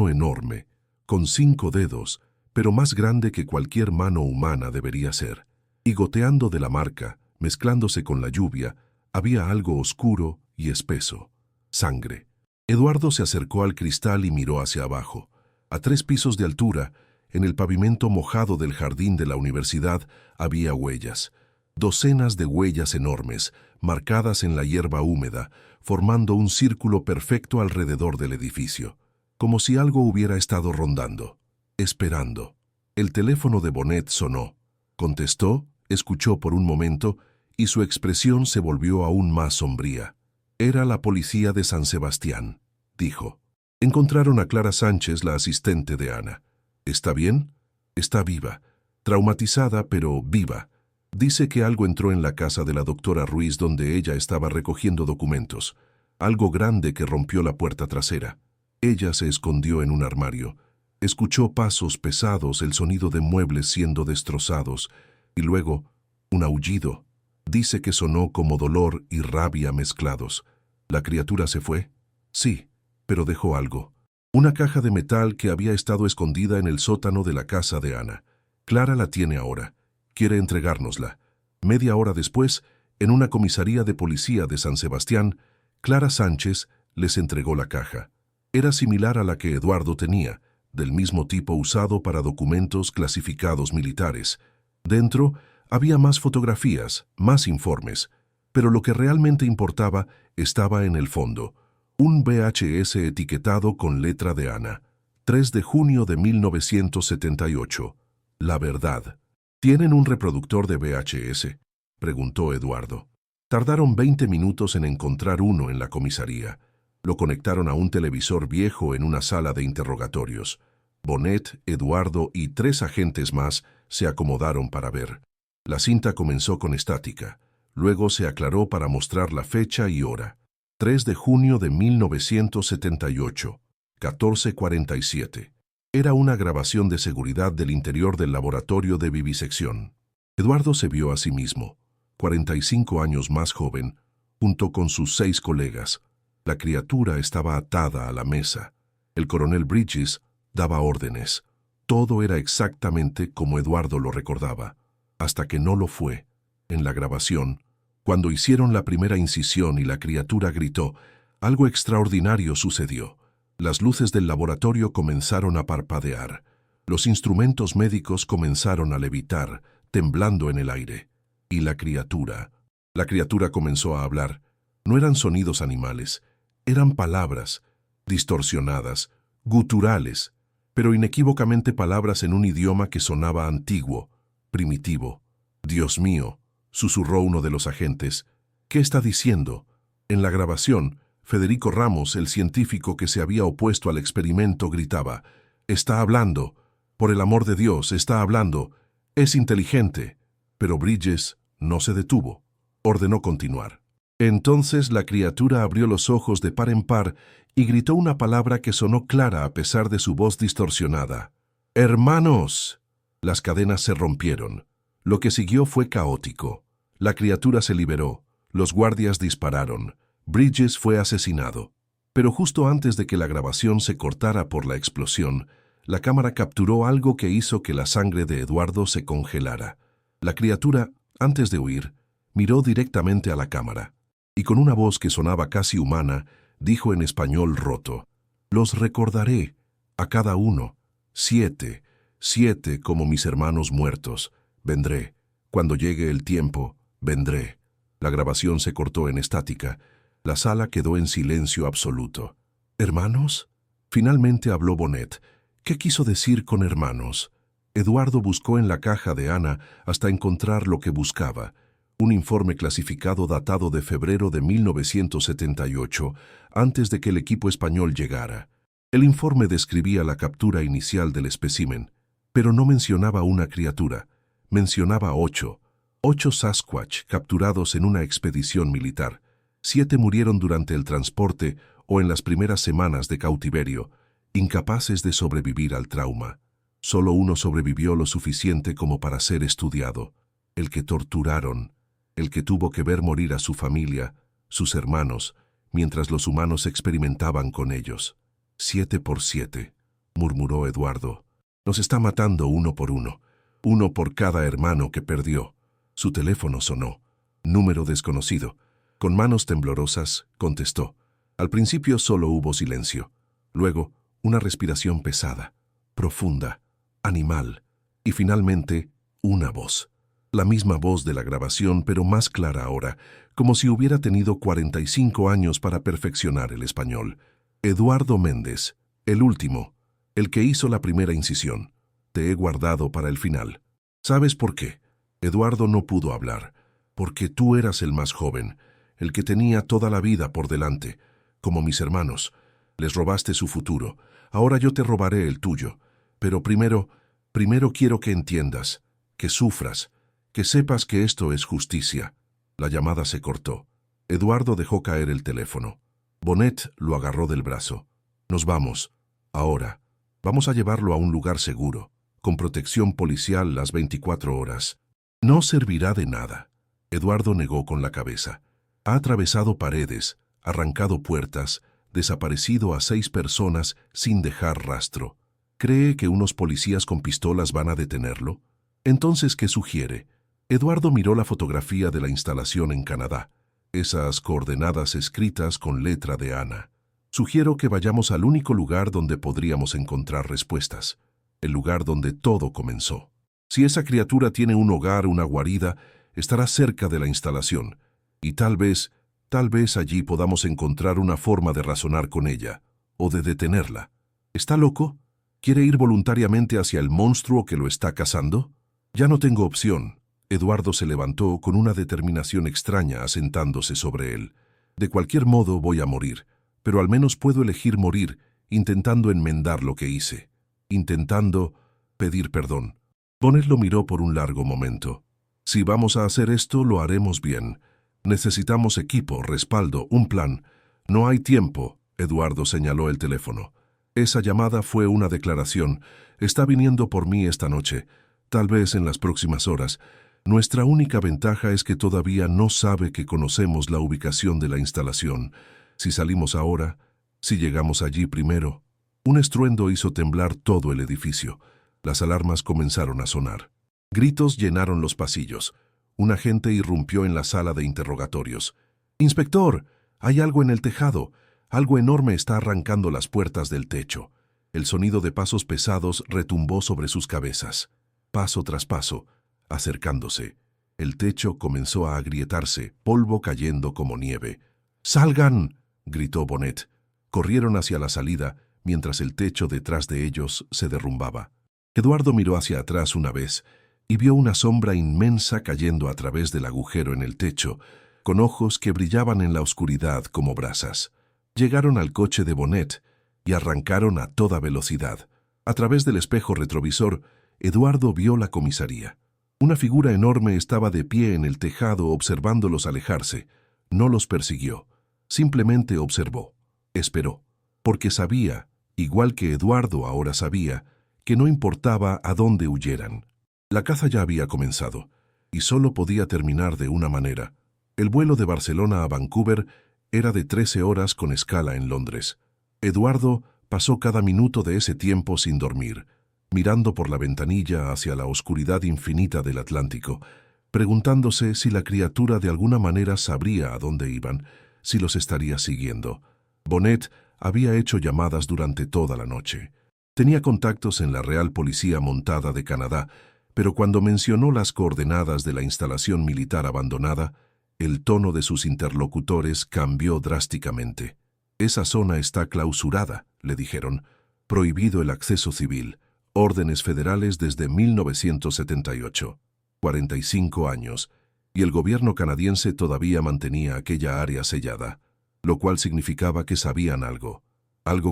enorme, con 5 dedos, pero más grande que cualquier mano humana debería ser. Y goteando de la marca, mezclándose con la lluvia, había algo oscuro y espeso. Sangre. Eduardo se acercó al cristal y miró hacia abajo. A 3 pisos de altura, en el pavimento mojado del jardín de la universidad, había huellas. Docenas de huellas enormes, marcadas en la hierba húmeda, formando un círculo perfecto alrededor del edificio, como si algo hubiera estado rondando, esperando. El teléfono de Bonet sonó. Contestó, escuchó por un momento, y su expresión se volvió aún más sombría. Era la policía de San Sebastián, dijo. Encontraron a Clara Sánchez, la asistente de Ana. ¿Está bien? Está viva. Traumatizada, pero viva. Dice que algo entró en la casa de la doctora Ruiz donde ella estaba recogiendo documentos. Algo grande que rompió la puerta trasera. Ella se escondió en un armario. Escuchó pasos pesados, el sonido de muebles siendo destrozados, y luego un aullido. Dice que sonó como dolor y rabia mezclados. ¿La criatura se fue? Sí, pero dejó algo. Una caja de metal que había estado escondida en el sótano de la casa de Ana. Clara la tiene ahora. Quiere entregárnosla. Media hora después, en una comisaría de policía de San Sebastián, Clara Sánchez les entregó la caja. Era similar a la que Eduardo tenía, del mismo tipo usado para documentos clasificados militares. Dentro había más fotografías, más informes, pero lo que realmente importaba estaba en el fondo. Un VHS etiquetado con letra de Ana. 3 de junio de 1978. La verdad. ¿Tienen un reproductor de VHS?, preguntó Eduardo. Tardaron 20 minutos en encontrar uno en la comisaría. Lo conectaron a un televisor viejo en una sala de interrogatorios. Bonet, Eduardo y 3 agentes más se acomodaron para ver. La cinta comenzó con estática. Luego se aclaró para mostrar la fecha y hora. 3 de junio de 1978, 14:47. Era una grabación de seguridad del interior del laboratorio de vivisección. Eduardo se vio a sí mismo, 45 años más joven, junto con sus 6 colegas. La criatura estaba atada a la mesa. El coronel Bridges daba órdenes. Todo era exactamente como Eduardo lo recordaba, hasta que no lo fue. En la grabación, cuando hicieron la primera incisión y la criatura gritó, algo extraordinario sucedió. Las luces del laboratorio comenzaron a parpadear. Los instrumentos médicos comenzaron a levitar, temblando en el aire. Y la criatura comenzó a hablar. No eran sonidos animales, eran palabras, distorsionadas, guturales, pero inequívocamente palabras en un idioma que sonaba antiguo, primitivo. «Dios mío», susurró uno de los agentes. «¿Qué está diciendo?» En la grabación, Federico Ramos, el científico que se había opuesto al experimento, gritaba: «Está hablando. Por el amor de Dios, está hablando. Es inteligente». Pero Bridges no se detuvo. Ordenó continuar. Entonces la criatura abrió los ojos de par en par y gritó una palabra que sonó clara a pesar de su voz distorsionada. «¡Hermanos!». Las cadenas se rompieron. Lo que siguió fue caótico. La criatura se liberó. Los guardias dispararon. Bridges fue asesinado. Pero justo antes de que la grabación se cortara por la explosión, la cámara capturó algo que hizo que la sangre de Eduardo se congelara. La criatura, antes de huir, miró directamente a la cámara y con una voz que sonaba casi humana, dijo en español roto: «Los recordaré, a cada uno. 7, 7 como mis hermanos muertos. Vendré. Cuando llegue el tiempo, vendré». La grabación se cortó en estática. La sala quedó en silencio absoluto. «¿Hermanos?». Finalmente habló Bonet. «¿Qué quiso decir con hermanos?». Eduardo buscó en la caja de Ana hasta encontrar lo que buscaba. un informe clasificado datado de febrero de 1978, antes de que el equipo español llegara. El informe describía la captura inicial del espécimen, pero no mencionaba una criatura, mencionaba 8 Sasquatch capturados en una expedición militar. 7 murieron durante el transporte o en las primeras semanas de cautiverio, incapaces de sobrevivir al trauma. Solo uno sobrevivió lo suficiente como para ser estudiado, el que torturaron, el que tuvo que ver morir a su familia, sus hermanos, mientras los humanos experimentaban con ellos. 7 por 7, murmuró Eduardo. Nos está matando uno por cada hermano que perdió. Su teléfono sonó. Número desconocido. Con manos temblorosas, contestó. Al principio solo hubo silencio. Luego, una respiración pesada, profunda, animal. Y finalmente, una voz. La misma voz de la grabación, pero más clara ahora, como si hubiera tenido 45 años para perfeccionar el español. Eduardo Méndez, el último, el que hizo la primera incisión. Te he guardado para el final. ¿Sabes por qué? Eduardo no pudo hablar. Porque tú eras el más joven, el que tenía toda la vida por delante. Como mis hermanos. Les robaste su futuro. Ahora yo te robaré el tuyo. Pero primero quiero que entiendas, que sufras, que sepas que esto es justicia. La llamada se cortó. Eduardo dejó caer el teléfono. Bonet lo agarró del brazo. Nos vamos. Ahora. Vamos a llevarlo a un lugar seguro, con protección policial las 24 horas. No servirá de nada. Eduardo negó con la cabeza. Ha atravesado paredes, arrancado puertas, desaparecido a 6 personas sin dejar rastro. ¿Cree que unos policías con pistolas van a detenerlo? Entonces, ¿qué sugiere? Eduardo miró la fotografía de la instalación en Canadá. Esas coordenadas escritas con letra de Ana. Sugiero que vayamos al único lugar donde podríamos encontrar respuestas. El lugar donde todo comenzó. Si esa criatura tiene un hogar, una guarida, estará cerca de la instalación. Y tal vez allí podamos encontrar una forma de razonar con ella, o de detenerla. ¿Está loco? ¿Quiere ir voluntariamente hacia el monstruo que lo está cazando? Ya no tengo opción. Eduardo se levantó con una determinación extraña asentándose sobre él. De cualquier modo voy a morir, pero al menos puedo elegir morir intentando enmendar lo que hice, intentando pedir perdón. Bonet lo miró por un largo momento. Si vamos a hacer esto, lo haremos bien. Necesitamos equipo, respaldo, un plan. No hay tiempo, Eduardo señaló el teléfono. Esa llamada fue una declaración. Está viniendo por mí esta noche, tal vez en las próximas horas. Nuestra única ventaja es que todavía no sabe que conocemos la ubicación de la instalación. Si salimos ahora, si llegamos allí primero. Un estruendo hizo temblar todo el edificio. Las alarmas comenzaron a sonar. Gritos llenaron los pasillos. Un agente irrumpió en la sala de interrogatorios. «Inspector, hay algo en el tejado. Algo enorme está arrancando las puertas del techo». El sonido de pasos pesados retumbó sobre sus cabezas. Paso tras paso, acercándose. El techo comenzó a agrietarse, polvo cayendo como nieve. «¡Salgan!», gritó Bonet. Corrieron hacia la salida, mientras el techo detrás de ellos se derrumbaba. Eduardo miró hacia atrás una vez y vio una sombra inmensa cayendo a través del agujero en el techo, con ojos que brillaban en la oscuridad como brasas. Llegaron al coche de Bonet y arrancaron a toda velocidad. A través del espejo retrovisor, Eduardo vio la comisaría. Una figura enorme estaba de pie en el tejado observándolos alejarse. No los persiguió. Simplemente observó. Esperó. Porque sabía, igual que Eduardo ahora sabía, que no importaba a dónde huyeran. La caza ya había comenzado, y solo podía terminar de una manera. El vuelo de Barcelona a Vancouver era de 13 horas con escala en Londres. Eduardo pasó cada minuto de ese tiempo sin dormir, mirando por la ventanilla hacia la oscuridad infinita del Atlántico, preguntándose si la criatura de alguna manera sabría a dónde iban, si los estaría siguiendo. Bonet había hecho llamadas durante toda la noche. Tenía contactos en la Real Policía Montada de Canadá, pero cuando mencionó las coordenadas de la instalación militar abandonada, el tono de sus interlocutores cambió drásticamente. «Esa zona está clausurada», le dijeron. «Prohibido el acceso civil. Órdenes federales desde 1978. 45 años. y el gobierno canadiense todavía mantenía aquella área sellada, lo cual significaba que sabían algo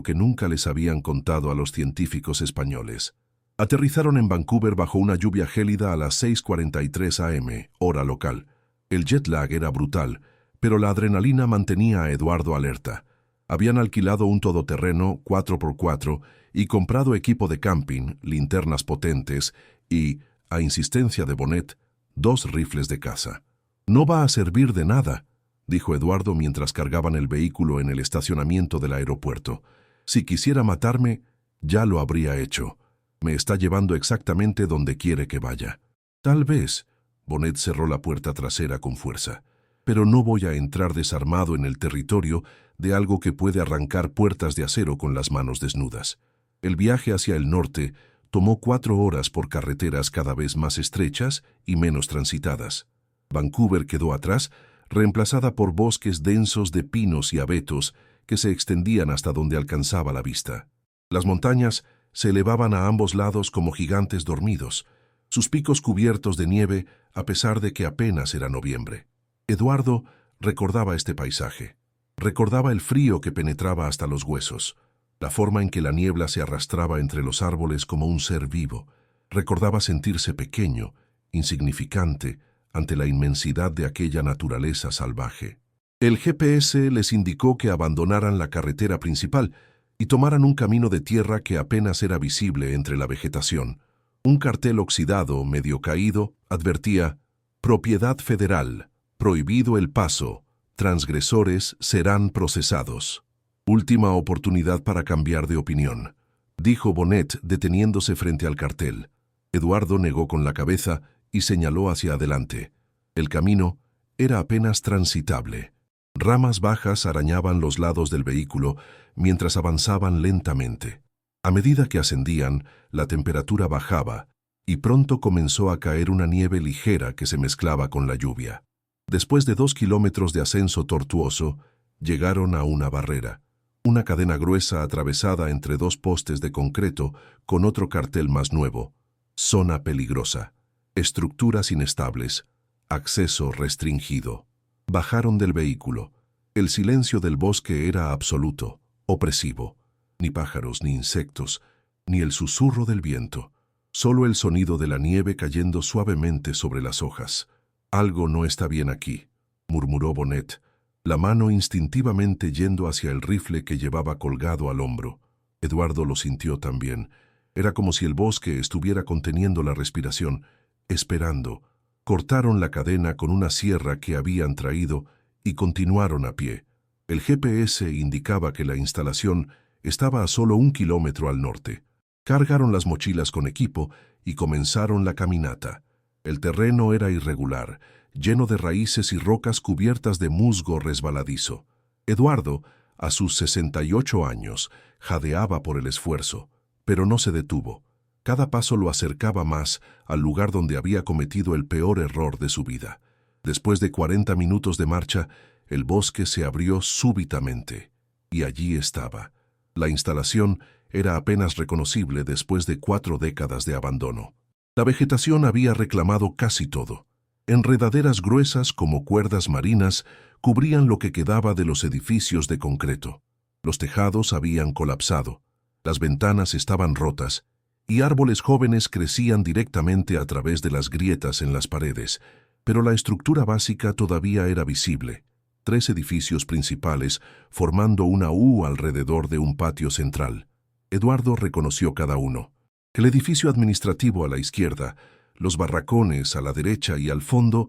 que nunca les habían contado a los científicos españoles. Aterrizaron en Vancouver bajo una lluvia gélida a las 6:43 am, hora local. El jet lag era brutal, pero la adrenalina mantenía a Eduardo alerta. Habían alquilado un todoterreno 4x4 y comprado equipo de camping, linternas potentes y, a insistencia de Bonnet, 2 rifles de caza. «No va a servir de nada», dijo Eduardo mientras cargaban el vehículo en el estacionamiento del aeropuerto. «Si quisiera matarme, ya lo habría hecho. Me está llevando exactamente donde quiere que vaya». «Tal vez», Bonnet cerró la puerta trasera con fuerza, «pero no voy a entrar desarmado en el territorio de algo que puede arrancar puertas de acero con las manos desnudas». El viaje hacia el norte tomó 4 horas por carreteras cada vez más estrechas y menos transitadas. Vancouver quedó atrás, reemplazada por bosques densos de pinos y abetos que se extendían hasta donde alcanzaba la vista. Las montañas se elevaban a ambos lados como gigantes dormidos, sus picos cubiertos de nieve a pesar de que apenas era noviembre. Eduardo recordaba este paisaje. Recordaba el frío que penetraba hasta los huesos, la forma en que la niebla se arrastraba entre los árboles como un ser vivo. Recordaba sentirse pequeño, insignificante, ante la inmensidad de aquella naturaleza salvaje. El GPS les indicó que abandonaran la carretera principal y tomaran un camino de tierra que apenas era visible entre la vegetación. Un cartel oxidado, medio caído, advertía: «Propiedad federal, prohibido el paso, transgresores serán procesados». «Última oportunidad para cambiar de opinión», dijo Bonnet deteniéndose frente al cartel. Eduardo negó con la cabeza y señaló hacia adelante. El camino era apenas transitable. Ramas bajas arañaban los lados del vehículo mientras avanzaban lentamente. A medida que ascendían, la temperatura bajaba y pronto comenzó a caer una nieve ligera que se mezclaba con la lluvia. Después de 2 kilómetros de ascenso tortuoso, llegaron a una barrera. Una cadena gruesa atravesada entre 2 postes de concreto con otro cartel más nuevo: «Zona peligrosa. Estructuras inestables. Acceso restringido». Bajaron del vehículo. El silencio del bosque era absoluto, opresivo. Ni pájaros ni insectos, ni el susurro del viento. Solo el sonido de la nieve cayendo suavemente sobre las hojas. «Algo no está bien aquí», murmuró Bonnet, la mano instintivamente yendo hacia el rifle que llevaba colgado al hombro. Eduardo lo sintió también. Era como si el bosque estuviera conteniendo la respiración, esperando. Cortaron la cadena con una sierra que habían traído y continuaron a pie. El GPS indicaba que la instalación estaba a solo 1 kilómetro al norte. Cargaron las mochilas con equipo y comenzaron la caminata. El terreno era irregular, lleno de raíces y rocas cubiertas de musgo resbaladizo. Eduardo, a sus 68 años, jadeaba por el esfuerzo, pero no se detuvo. Cada paso lo acercaba más al lugar donde había cometido el peor error de su vida. Después de 40 minutos de marcha, el bosque se abrió súbitamente, y allí estaba. La instalación era apenas reconocible después de 4 décadas de abandono. La vegetación había reclamado casi todo. Enredaderas gruesas como cuerdas marinas cubrían lo que quedaba de los edificios de concreto. Los tejados habían colapsado, las ventanas estaban rotas, y árboles jóvenes crecían directamente a través de las grietas en las paredes, pero la estructura básica todavía era visible. 3 edificios principales formando una U alrededor de un patio central. Eduardo reconoció cada uno. El edificio administrativo a la izquierda, los barracones a la derecha y al fondo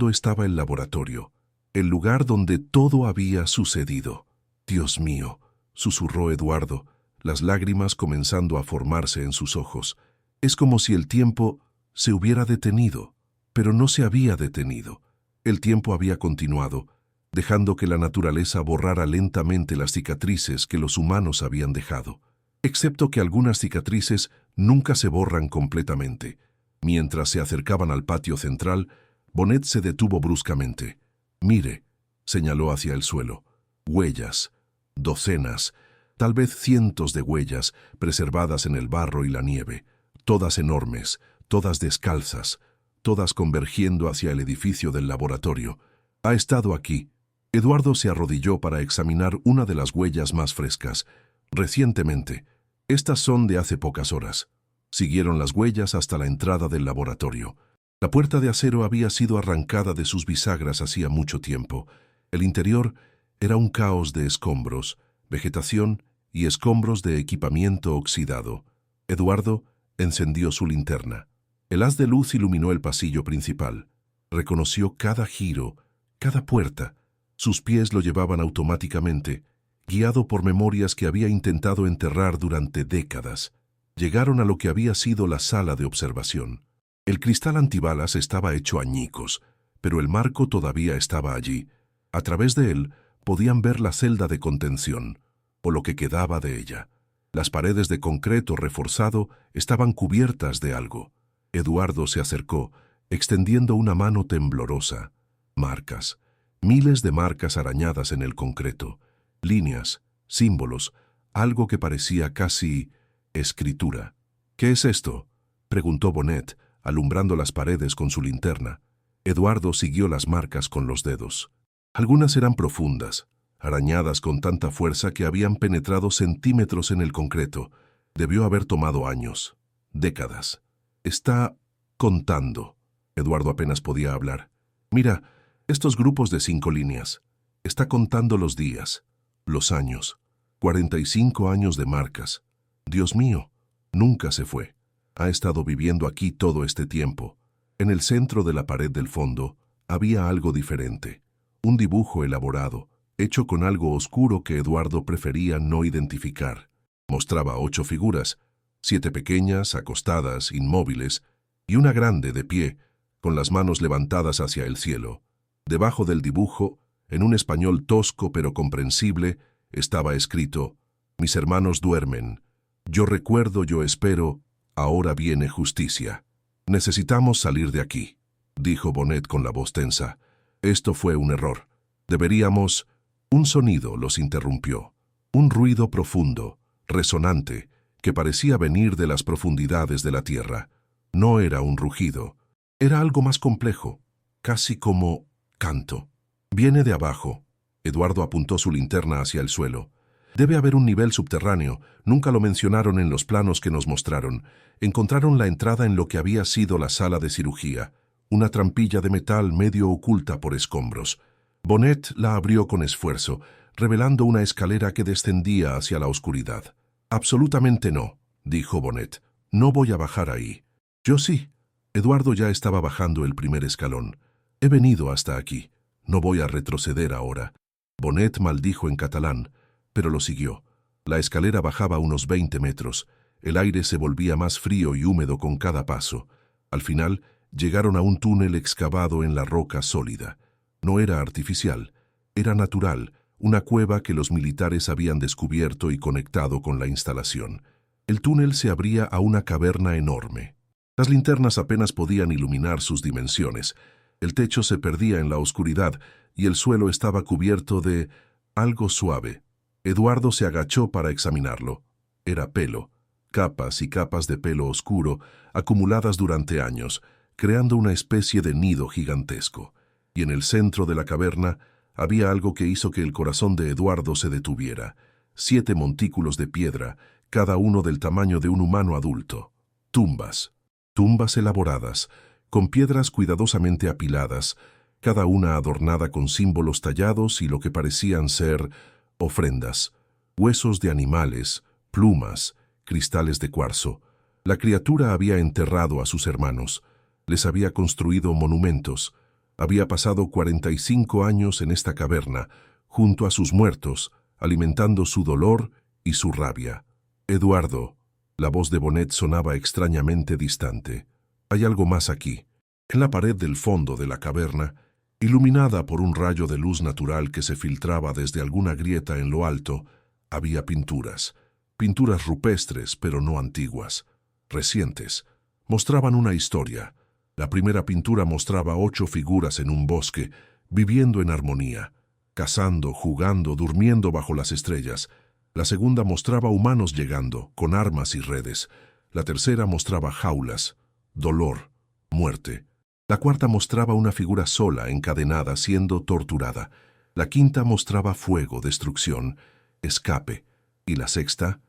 estaba el laboratorio, el lugar donde todo había sucedido. «Dios mío», susurró Eduardo, las lágrimas comenzando a formarse en sus ojos. Es como si el tiempo se hubiera detenido, pero no se había detenido. El tiempo había continuado, dejando que la naturaleza borrara lentamente las cicatrices que los humanos habían dejado. Excepto que algunas cicatrices nunca se borran completamente. Mientras se acercaban al patio central, Bonnet se detuvo bruscamente. «Mire», señaló hacia el suelo. Huellas, docenas, tal vez cientos de huellas preservadas en el barro y la nieve, todas enormes, todas descalzas, todas convergiendo hacia el edificio del laboratorio. Ha estado aquí. Eduardo se arrodilló para examinar una de las huellas más frescas. Recientemente. Estas son de hace pocas horas. Siguieron las huellas hasta la entrada del laboratorio. La puerta de acero había sido arrancada de sus bisagras hacía mucho tiempo. El interior era un caos de escombros, vegetación y escombros de equipamiento oxidado. Eduardo encendió su linterna. El haz de luz iluminó el pasillo principal. Reconoció cada giro, cada puerta. Sus pies lo llevaban automáticamente, guiado por memorias que había intentado enterrar durante décadas. Llegaron a lo que había sido la sala de observación. El cristal antibalas estaba hecho añicos, pero el marco todavía estaba allí. A través de él podían ver la celda de contención, o lo que quedaba de ella. Las paredes de concreto reforzado estaban cubiertas de algo. Eduardo se acercó, extendiendo una mano temblorosa. Marcas, miles de marcas arañadas en el concreto, líneas, símbolos, algo que parecía casi escritura. «¿Qué es esto?», preguntó Bonnet, alumbrando las paredes con su linterna. Eduardo siguió las marcas con los dedos. Algunas eran profundas, arañadas con tanta fuerza que habían penetrado centímetros en el concreto. Debió haber tomado años, décadas. «Está contando». Eduardo apenas podía hablar. «Mira, estos grupos de 5 líneas. Está contando los días, los años. 45 años de marcas. Dios mío, nunca se fue. Ha estado viviendo aquí todo este tiempo». En el centro de la pared del fondo había algo diferente. Un dibujo elaborado, hecho con algo oscuro que Eduardo prefería no identificar. Mostraba 8 figuras, 7 pequeñas, acostadas, inmóviles, y una grande de pie, con las manos levantadas hacia el cielo. Debajo del dibujo, en un español tosco pero comprensible, estaba escrito: «Mis hermanos duermen. Yo recuerdo, yo espero, ahora viene justicia». «Necesitamos salir de aquí», dijo Bonnet con la voz tensa. «Esto fue un error. Deberíamos...» Un sonido los interrumpió. Un ruido profundo, resonante, que parecía venir de las profundidades de la tierra. No era un rugido. Era algo más complejo, casi como canto. «Viene de abajo». Eduardo apuntó su linterna hacia el suelo. «Debe haber un nivel subterráneo. Nunca lo mencionaron en los planos que nos mostraron. Encontraron la entrada en lo que había sido la sala de cirugía, una trampilla de metal medio oculta por escombros». Bonnet la abrió con esfuerzo, revelando una escalera que descendía hacia la oscuridad. «Absolutamente no», dijo Bonnet. «No voy a bajar ahí». «Yo sí». Eduardo ya estaba bajando el primer escalón. «He venido hasta aquí. No voy a retroceder ahora». Bonnet maldijo en catalán, pero lo siguió. La escalera bajaba unos 20 metros. El aire se volvía más frío y húmedo con cada paso. Al final, llegaron a un túnel excavado en la roca sólida. No era artificial, era natural, una cueva que los militares habían descubierto y conectado con la instalación. El túnel se abría a una caverna enorme. Las linternas apenas podían iluminar sus dimensiones. El techo se perdía en la oscuridad y el suelo estaba cubierto de algo suave. Eduardo se agachó para examinarlo. Era pelo, capas y capas de pelo oscuro, acumuladas durante años, creando una especie de nido gigantesco. Y en el centro de la caverna había algo que hizo que el corazón de Eduardo se detuviera. 7 montículos de piedra, cada uno del tamaño de un humano adulto. Tumbas. Tumbas elaboradas, con piedras cuidadosamente apiladas, cada una adornada con símbolos tallados y lo que parecían ser ofrendas. Huesos de animales, plumas, cristales de cuarzo. La criatura había enterrado a sus hermanos. Les había construido monumentos. Había pasado 45 años en esta caverna, junto a sus muertos, alimentando su dolor y su rabia. «Eduardo», la voz de Bonnet sonaba extrañamente distante. «Hay algo más aquí». En la pared del fondo de la caverna, iluminada por un rayo de luz natural que se filtraba desde alguna grieta en lo alto, había pinturas. Pinturas rupestres, pero no antiguas. Recientes. Mostraban una historia. La primera pintura mostraba 8 figuras en un bosque, viviendo en armonía, cazando, jugando, durmiendo bajo las estrellas. La segunda mostraba humanos llegando, con armas y redes. La tercera mostraba jaulas, dolor, muerte. La cuarta mostraba una figura sola, encadenada, siendo torturada. La quinta mostraba fuego, destrucción, escape. Y la sexta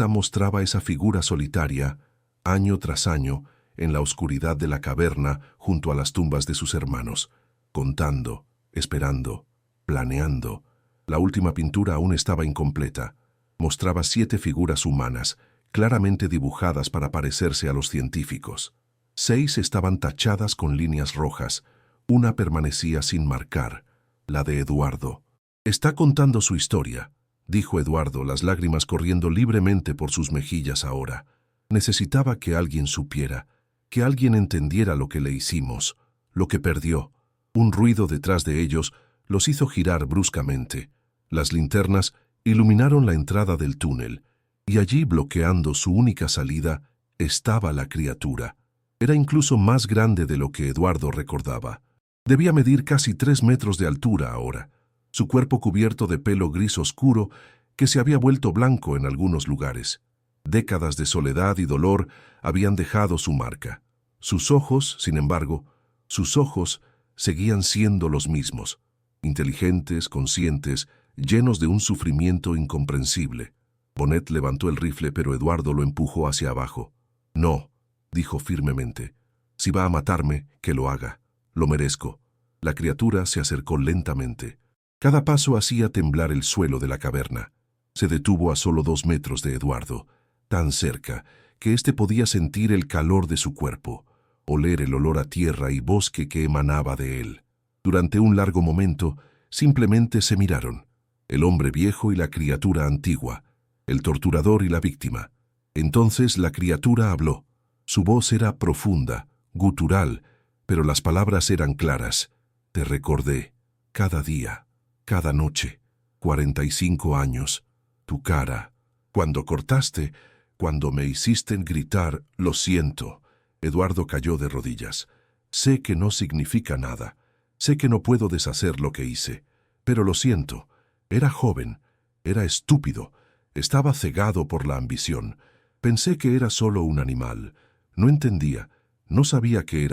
mostraba esa figura solitaria, año tras año, en la oscuridad de la caverna junto a las tumbas de sus hermanos, contando, esperando, planeando. La última pintura aún estaba incompleta. Mostraba 7 figuras humanas, claramente dibujadas para parecerse a los científicos. 6 estaban tachadas con líneas rojas. Una permanecía sin marcar, la de Eduardo. «Está contando su historia», dijo Eduardo, las lágrimas corriendo libremente por sus mejillas ahora. Necesitaba que alguien supiera, que alguien entendiera lo que le hicimos, lo que perdió. Un ruido detrás de ellos los hizo girar bruscamente. Las linternas iluminaron la entrada del túnel, y allí, bloqueando su única salida, estaba la criatura. Era incluso más grande de lo que Eduardo recordaba. Debía medir casi 3 metros de altura ahora, su cuerpo cubierto de pelo gris oscuro que se había vuelto blanco en algunos lugares. Décadas de soledad y dolor habían dejado su marca. Sus ojos, sin embargo, sus ojos seguían siendo los mismos, inteligentes, conscientes, llenos de un sufrimiento incomprensible. Bonet levantó el rifle, pero Eduardo lo empujó hacia abajo. «No», dijo firmemente. «Si va a matarme, que lo haga. Lo merezco». La criatura se acercó lentamente. Cada paso hacía temblar el suelo de la caverna. Se detuvo a solo 2 metros de Eduardo, tan cerca que éste podía sentir el calor de su cuerpo, oler el olor a tierra y bosque que emanaba de él. Durante un largo momento, simplemente se miraron, el hombre viejo y la criatura antigua, el torturador y la víctima. Entonces la criatura habló. Su voz era profunda, gutural, pero las palabras eran claras. «Te recordé, cada día, cada noche, 45 años, tu cara, cuando cortaste, cuando me hiciste gritar, lo siento». Eduardo cayó de rodillas. «Sé que no significa nada, sé que no puedo deshacer lo que hice, pero lo siento. Era joven, era estúpido, estaba cegado por la ambición. Pensé que era solo un animal. No entendía, no sabía que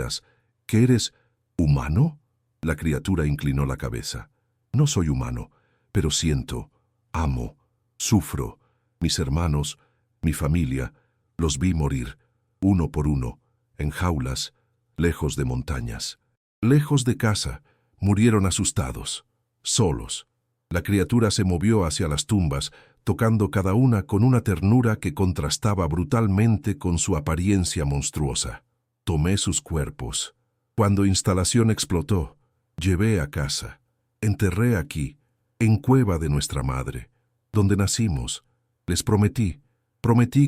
eres humano». La criatura inclinó la cabeza. «No soy humano, pero siento, amo, sufro. Mis hermanos, mi familia, los vi morir, uno por uno, en jaulas, lejos de montañas, lejos de casa, murieron asustados, solos». La criatura se movió hacia las tumbas, tocando cada una con una ternura que contrastaba brutalmente con su apariencia monstruosa. «Tomé sus cuerpos. Cuando instalación explotó, llevé a casa, enterré aquí, en cueva de nuestra madre, donde nacimos. Les prometí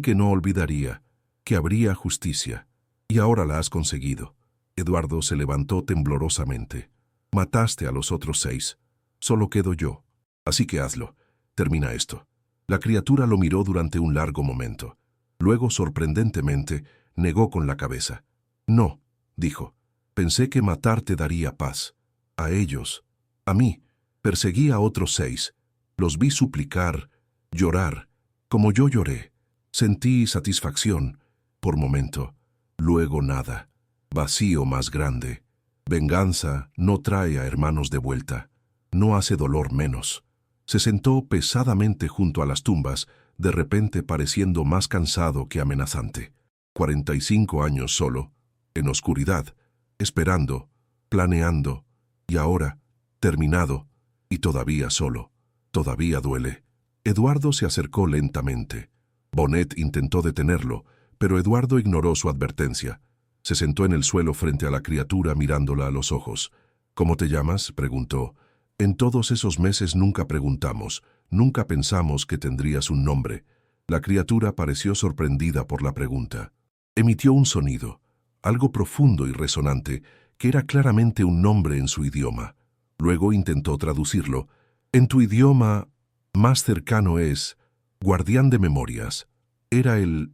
que no olvidaría, que habría justicia. Y ahora la has conseguido». Eduardo se levantó temblorosamente. «Mataste a los otros 6. Solo quedo yo. Así que hazlo. Termina esto». La criatura lo miró durante un largo momento. Luego, sorprendentemente, negó con la cabeza. «No», dijo. «Pensé que matarte daría paz. A ellos, a mí. Perseguí a otros 6. Los vi suplicar, llorar, como yo lloré. Sentí satisfacción, por momento. Luego nada. Vacío más grande. Venganza no trae a hermanos de vuelta. No hace dolor menos». Se sentó pesadamente junto a las tumbas, de repente pareciendo más cansado que amenazante. 45 años solo, en oscuridad, esperando, planeando, y ahora, terminado, y todavía solo. Todavía duele. Eduardo se acercó lentamente. Bonet intentó detenerlo, pero Eduardo ignoró su advertencia. Se sentó en el suelo frente a la criatura mirándola a los ojos. «¿Cómo te llamas?», preguntó. «En todos esos meses nunca preguntamos, nunca pensamos que tendrías un nombre». La criatura pareció sorprendida por la pregunta. Emitió un sonido, algo profundo y resonante, que era claramente un nombre en su idioma. Luego intentó traducirlo. «En tu idioma más cercano es guardián de memorias». Era el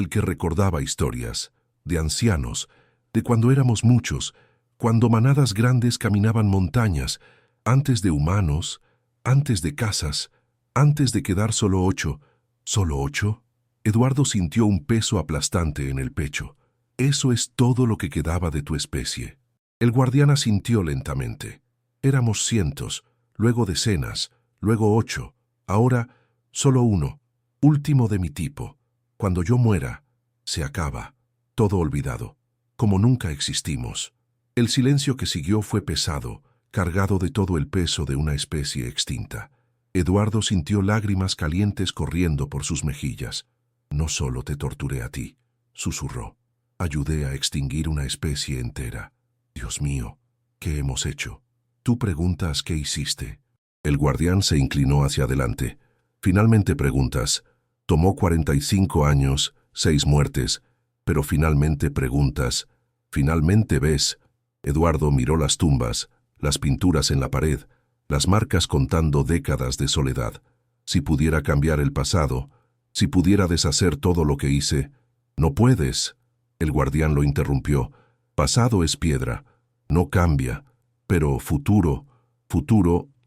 que recordaba historias, de ancianos, de cuando éramos muchos, cuando manadas grandes caminaban montañas, antes de humanos, antes de casas, antes de quedar solo 8. ¿Solo 8? Eduardo sintió un peso aplastante en el pecho. Eso es todo lo que quedaba de tu especie. El guardián asintió lentamente. Éramos cientos, luego decenas, luego 8, ahora solo uno, último de mi tipo. Cuando yo muera, se acaba, todo olvidado, como nunca existimos. El silencio que siguió fue pesado, cargado de todo el peso de una especie extinta. Eduardo sintió lágrimas calientes corriendo por sus mejillas. No solo te torturé a ti, susurró. Ayudé a extinguir una especie entera. Dios mío, ¿qué hemos hecho? Tú preguntas qué hiciste. El guardián se inclinó hacia adelante. Finalmente preguntas. Tomó 45 años, 6 muertes, pero finalmente preguntas. Finalmente ves. Eduardo miró las tumbas, las pinturas en la pared, las marcas contando décadas de soledad. Si pudiera cambiar el pasado, si pudiera deshacer todo lo que hice. No puedes. El guardián lo interrumpió. Pasado es piedra, no cambia, pero futuro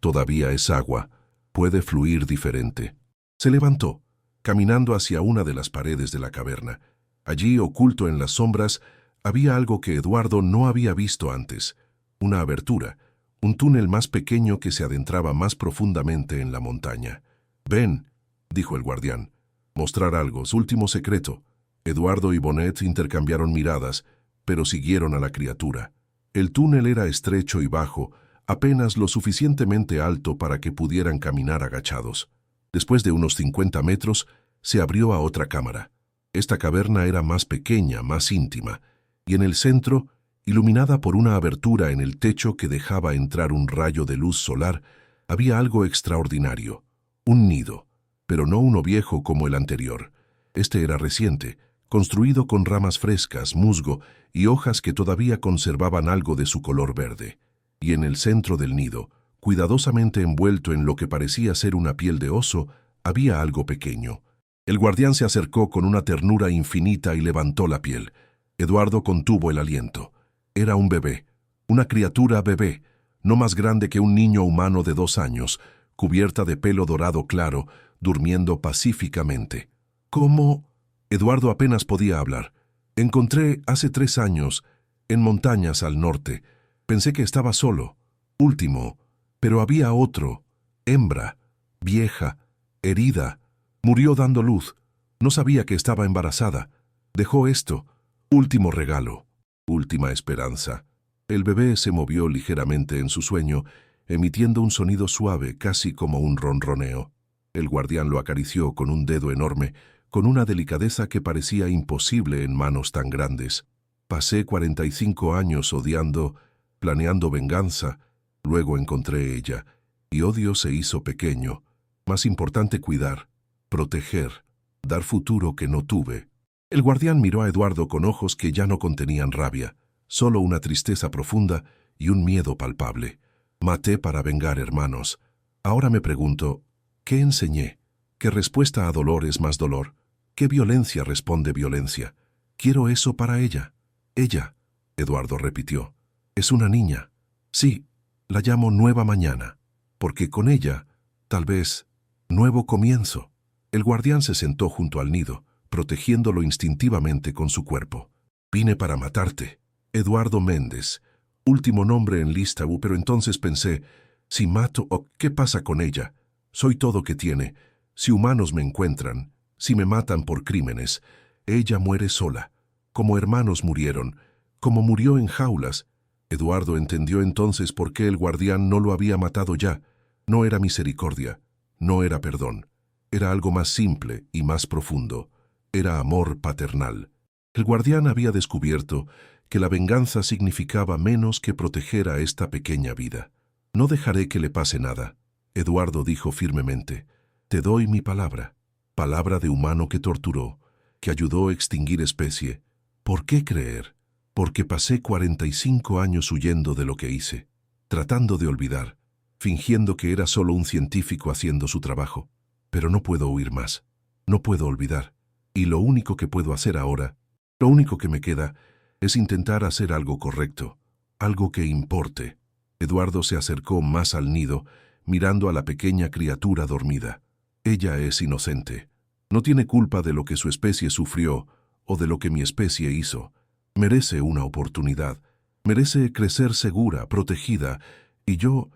todavía es agua, puede fluir diferente. Se levantó, caminando hacia una de las paredes de la caverna. Allí, oculto en las sombras, había algo que Eduardo no había visto antes, una abertura, un túnel más pequeño que se adentraba más profundamente en la montaña. Ven, dijo el guardián, mostrar algo, su último secreto. Eduardo y Bonet intercambiaron miradas, pero siguieron a la criatura. El túnel era estrecho y bajo, apenas lo suficientemente alto para que pudieran caminar agachados. Después de unos 50 metros, se abrió a otra cámara. Esta caverna era más pequeña, más íntima, y en el centro, iluminada por una abertura en el techo que dejaba entrar un rayo de luz solar, había algo extraordinario. Un nido, pero no uno viejo como el anterior. Este era reciente, construido con ramas frescas, musgo y hojas que todavía conservaban algo de su color verde. Y en el centro del nido, cuidadosamente envuelto en lo que parecía ser una piel de oso, había algo pequeño. El guardián se acercó con una ternura infinita y levantó la piel. Eduardo contuvo el aliento. Era un bebé, una criatura bebé, no más grande que un niño humano de 2 años, cubierta de pelo dorado claro, durmiendo pacíficamente. ¿Cómo? Eduardo apenas podía hablar. Encontré hace 3 años, en montañas al norte. Pensé que estaba solo, último, pero había otro, hembra, vieja, herida. Murió dando luz. No sabía que estaba embarazada. Dejó esto, último regalo, última esperanza. El bebé se movió ligeramente en su sueño, emitiendo un sonido suave, casi como un ronroneo. El guardián lo acarició con un dedo enorme, con una delicadeza que parecía imposible en manos tan grandes. Pasé 45 años odiando, planeando venganza, luego encontré ella, y odio se hizo pequeño. Más importante cuidar, proteger, dar futuro que no tuve. El guardián miró a Eduardo con ojos que ya no contenían rabia, solo una tristeza profunda y un miedo palpable. Maté para vengar hermanos. Ahora me pregunto, ¿qué enseñé? ¿Qué respuesta a dolor es más dolor? ¿Qué violencia responde violencia? Quiero eso para ella. Ella, Eduardo repitió, es una niña. Sí, la llamo Nueva Mañana, porque con ella, tal vez, nuevo comienzo. El guardián se sentó junto al nido, protegiéndolo instintivamente con su cuerpo. Vine para matarte. Eduardo Méndez, último nombre en lista, pero entonces pensé, si mato, ¿qué pasa con ella? Soy todo que tiene. Si humanos me encuentran, si me matan por crímenes, ella muere sola, como hermanos murieron, como murió en jaulas. Eduardo entendió entonces por qué el guardián no lo había matado ya. No era misericordia, no era perdón. Era algo más simple y más profundo. Era amor paternal. El guardián había descubierto que la venganza significaba menos que proteger a esta pequeña vida. No dejaré que le pase nada, Eduardo dijo firmemente. Te doy mi palabra, palabra de humano que torturó, que ayudó a extinguir especie. ¿Por qué creer? Porque pasé 45 años huyendo de lo que hice, tratando de olvidar, fingiendo que era solo un científico haciendo su trabajo. Pero no puedo huir más, no puedo olvidar. Y lo único que puedo hacer ahora, lo único que me queda, es intentar hacer algo correcto, algo que importe. Eduardo se acercó más al nido, mirando a la pequeña criatura dormida. Ella es inocente. No tiene culpa de lo que su especie sufrió o de lo que mi especie hizo. Merece una oportunidad. Merece crecer segura, protegida, y yo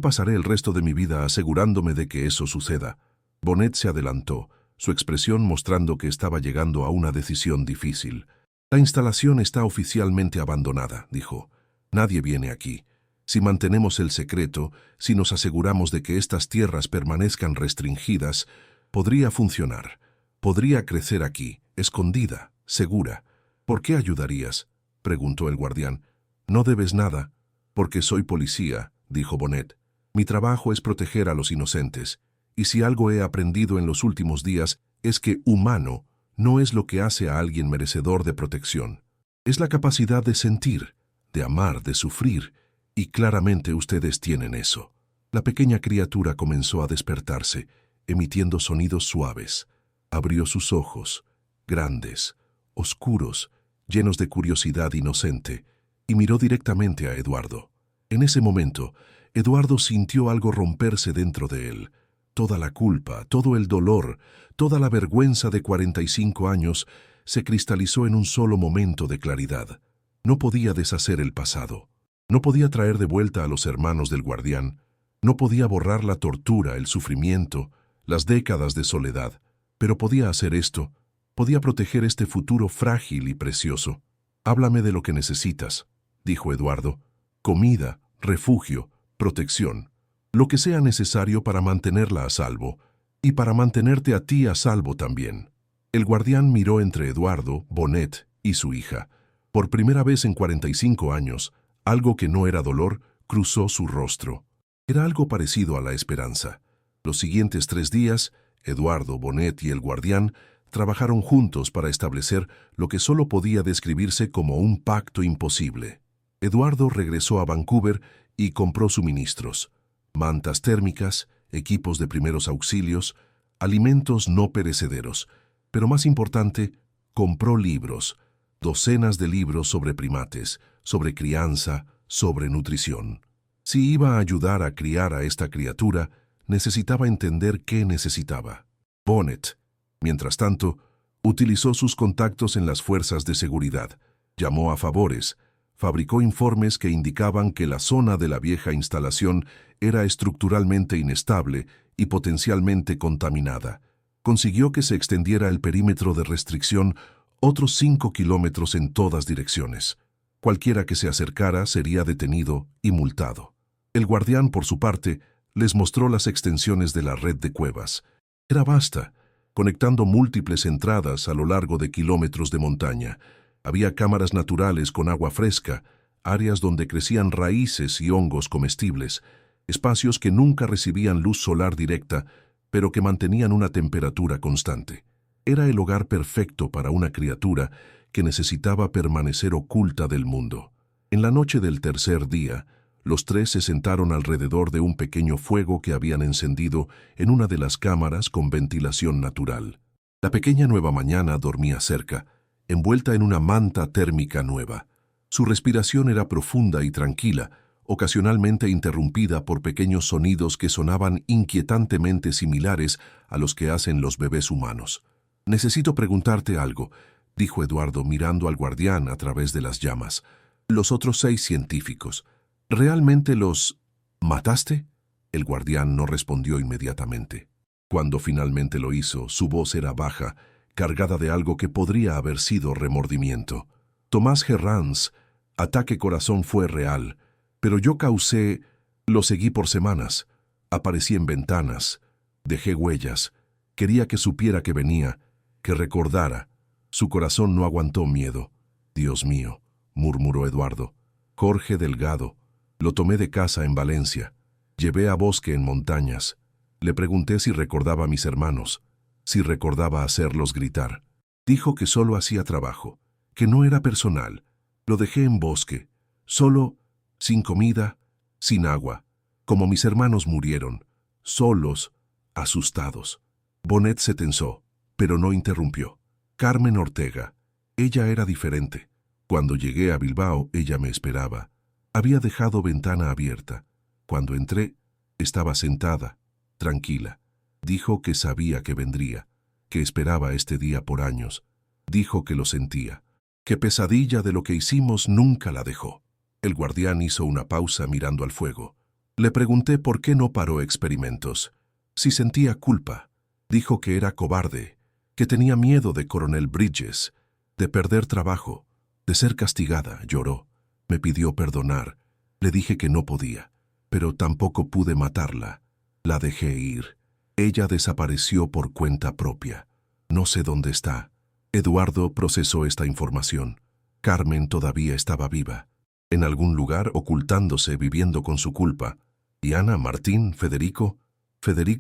pasaré el resto de mi vida asegurándome de que eso suceda. Bonnet se adelantó, su expresión mostrando que estaba llegando a una decisión difícil. La instalación está oficialmente abandonada, dijo. Nadie viene aquí. Si mantenemos el secreto, si nos aseguramos de que estas tierras permanezcan restringidas, podría funcionar. Podría crecer aquí, escondida, segura. ¿Por qué ayudarías?, preguntó el guardián. No debes nada. Porque soy policía, dijo Bonnet. Mi trabajo es proteger a los inocentes. Y si algo he aprendido en los últimos días es que humano no es lo que hace a alguien merecedor de protección. Es la capacidad de sentir, de amar, de sufrir, y claramente ustedes tienen eso. La pequeña criatura comenzó a despertarse, emitiendo sonidos suaves. Abrió sus ojos, grandes, oscuros, llenos de curiosidad inocente, y miró directamente a Eduardo. En ese momento, Eduardo sintió algo romperse dentro de él. Toda la culpa, todo el dolor, toda la vergüenza de 45 años se cristalizó en un solo momento de claridad. No podía deshacer el pasado. No podía traer de vuelta a los hermanos del guardián. No podía borrar la tortura, el sufrimiento, las décadas de soledad. Pero podía hacer esto. Podía proteger este futuro frágil y precioso. «Háblame de lo que necesitas», dijo Eduardo. «Comida, refugio, protección. Lo que sea necesario para mantenerla a salvo, y para mantenerte a ti a salvo también». El guardián miró entre Eduardo, Bonnet y su hija. Por primera vez en 45 años, algo que no era dolor cruzó su rostro. Era algo parecido a la esperanza. Los siguientes 3 días, Eduardo, Bonnet y el guardián trabajaron juntos para establecer lo que solo podía describirse como un pacto imposible. Eduardo regresó a Vancouver y compró suministros: mantas térmicas, equipos de primeros auxilios, alimentos no perecederos. Pero más importante, compró libros, docenas de libros sobre primates, sobre crianza, sobre nutrición. Si iba a ayudar a criar a esta criatura, necesitaba entender qué necesitaba. Bonnet, mientras tanto, utilizó sus contactos en las fuerzas de seguridad, llamó a favores, fabricó informes que indicaban que la zona de la vieja instalación era estructuralmente inestable y potencialmente contaminada. Consiguió que se extendiera el perímetro de restricción otros 5 kilómetros en todas direcciones. Cualquiera que se acercara sería detenido y multado. El guardián, por su parte, les mostró las extensiones de la red de cuevas. Era vasta, conectando múltiples entradas a lo largo de kilómetros de montaña. Había cámaras naturales con agua fresca, áreas donde crecían raíces y hongos comestibles, espacios que nunca recibían luz solar directa, pero que mantenían una temperatura constante. Era el hogar perfecto para una criatura que necesitaba permanecer oculta del mundo. En la noche del tercer día, los 3 se sentaron alrededor de un pequeño fuego que habían encendido en una de las cámaras con ventilación natural. La pequeña Nueva Mañana dormía cerca, envuelta en una manta térmica nueva. Su respiración era profunda y tranquila, ocasionalmente interrumpida por pequeños sonidos que sonaban inquietantemente similares a los que hacen los bebés humanos. «Necesito preguntarte algo», dijo Eduardo mirando al guardián a través de las llamas. «Los otros 6 científicos, ¿realmente los mataste?». El guardián no respondió inmediatamente. Cuando finalmente lo hizo, su voz era baja, cargada de algo que podría haber sido remordimiento. «Tomás Herranz, ataque corazón fue real, pero yo causé, lo seguí por semanas, aparecí en ventanas, dejé huellas, quería que supiera que venía, que recordara». Su corazón no aguantó miedo. «Dios mío», murmuró Eduardo. «Jorge Delgado. Lo tomé de casa en Valencia. Llevé a Bosque en montañas. Le pregunté si recordaba a mis hermanos, si recordaba hacerlos gritar. Dijo que solo hacía trabajo, que no era personal. Lo dejé en Bosque, solo, sin comida, sin agua, como mis hermanos murieron, solos, asustados». Bonnet se tensó, pero no interrumpió. «Carmen Ortega. Ella era diferente. Cuando llegué a Bilbao, ella me esperaba. Había dejado ventana abierta. Cuando entré, estaba sentada, tranquila. Dijo que sabía que vendría, que esperaba este día por años. Dijo que lo sentía, que pesadilla de lo que hicimos nunca la dejó. El guardián hizo una pausa mirando al fuego. Le pregunté por qué no paró experimentos. Si sentía culpa. Dijo que era cobarde, que tenía miedo de Coronel Bridges, de perder trabajo, de ser castigada. Lloró. Me pidió perdonar. Le dije que no podía, pero tampoco pude matarla. La dejé ir. Ella desapareció por cuenta propia. No sé dónde está. Eduardo procesó esta información. Carmen todavía estaba viva, en algún lugar ocultándose, viviendo con su culpa. Y Ana, Martín, Federico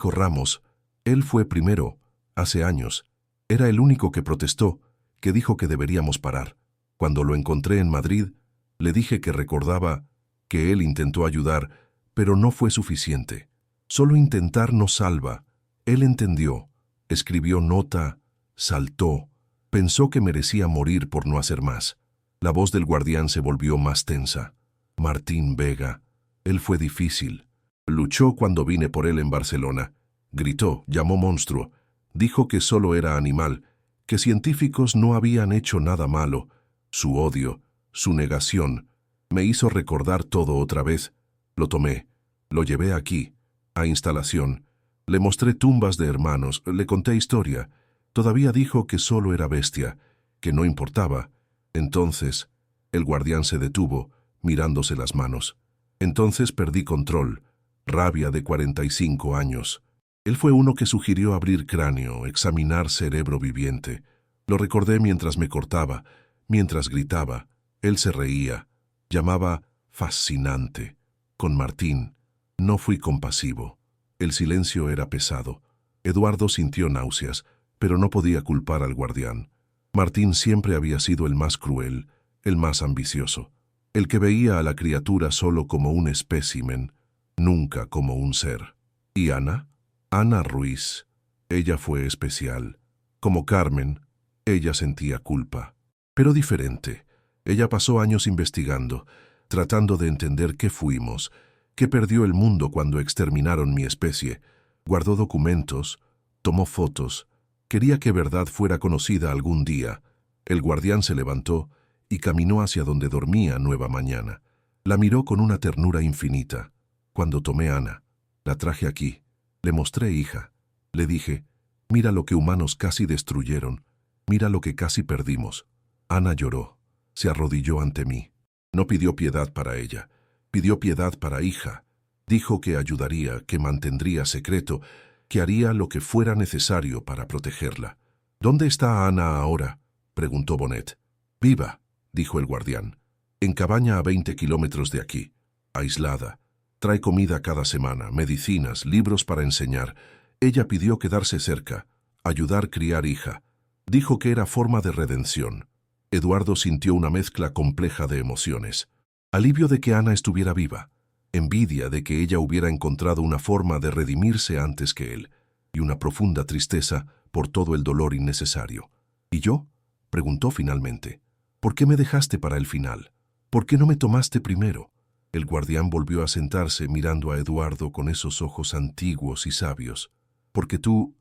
Ramos, él fue primero, hace años. Era el único que protestó, que dijo que deberíamos parar. Cuando lo encontré en Madrid, le dije que recordaba que él intentó ayudar, pero no fue suficiente. Solo intentar no salva. Él entendió, escribió nota, saltó, pensó que merecía morir por no hacer más. La voz del guardián se volvió más tensa. Martín Vega, él fue difícil. Luchó cuando vine por él en Barcelona. Gritó, llamó monstruo. Dijo que solo era animal, que científicos no habían hecho nada malo. Su odio, su negación, me hizo recordar todo otra vez. Lo tomé, lo llevé aquí, a instalación. Le mostré tumbas de hermanos, le conté historia. Todavía dijo que solo era bestia, que no importaba. Entonces, el guardián se detuvo, mirándose las manos. Entonces perdí control. Rabia de 45 años. Él fue uno que sugirió abrir cráneo, examinar cerebro viviente. Lo recordé mientras me cortaba, mientras gritaba. Él se reía. Llamaba fascinante. Con Martín, no fui compasivo. El silencio era pesado. Eduardo sintió náuseas, pero no podía culpar al guardián. Martín siempre había sido el más cruel, el más ambicioso, el que veía a la criatura solo como un espécimen, nunca como un ser. ¿Y Ana? Ana Ruiz. Ella fue especial. Como Carmen, ella sentía culpa. Pero diferente. Ella pasó años investigando, tratando de entender qué fuimos, qué perdió el mundo cuando exterminaron mi especie. Guardó documentos, tomó fotos. Quería que verdad fuera conocida algún día. El guardián se levantó y caminó hacia donde dormía Nueva Mañana. La miró con una ternura infinita. Cuando tomé a Ana, la traje aquí. Le mostré, hija. Le dije, mira lo que humanos casi destruyeron. Mira lo que casi perdimos. Ana lloró. Se arrodilló ante mí. No pidió piedad para ella. Pidió piedad para hija. Dijo que ayudaría, que mantendría secreto, que haría lo que fuera necesario para protegerla. ¿Dónde está Ana ahora?, preguntó Bonet. Viva, dijo el guardián. En cabaña a 20 kilómetros de aquí. Aislada. Trae comida cada semana, medicinas, libros para enseñar. Ella pidió quedarse cerca, ayudar a criar hija. Dijo que era forma de redención. Eduardo sintió una mezcla compleja de emociones. Alivio de que Ana estuviera viva. Envidia de que ella hubiera encontrado una forma de redimirse antes que él. Y una profunda tristeza por todo el dolor innecesario. ¿Y yo?, preguntó finalmente. ¿Por qué me dejaste para el final? ¿Por qué no me tomaste primero? El guardián volvió a sentarse mirando a Eduardo con esos ojos antiguos y sabios. Porque tú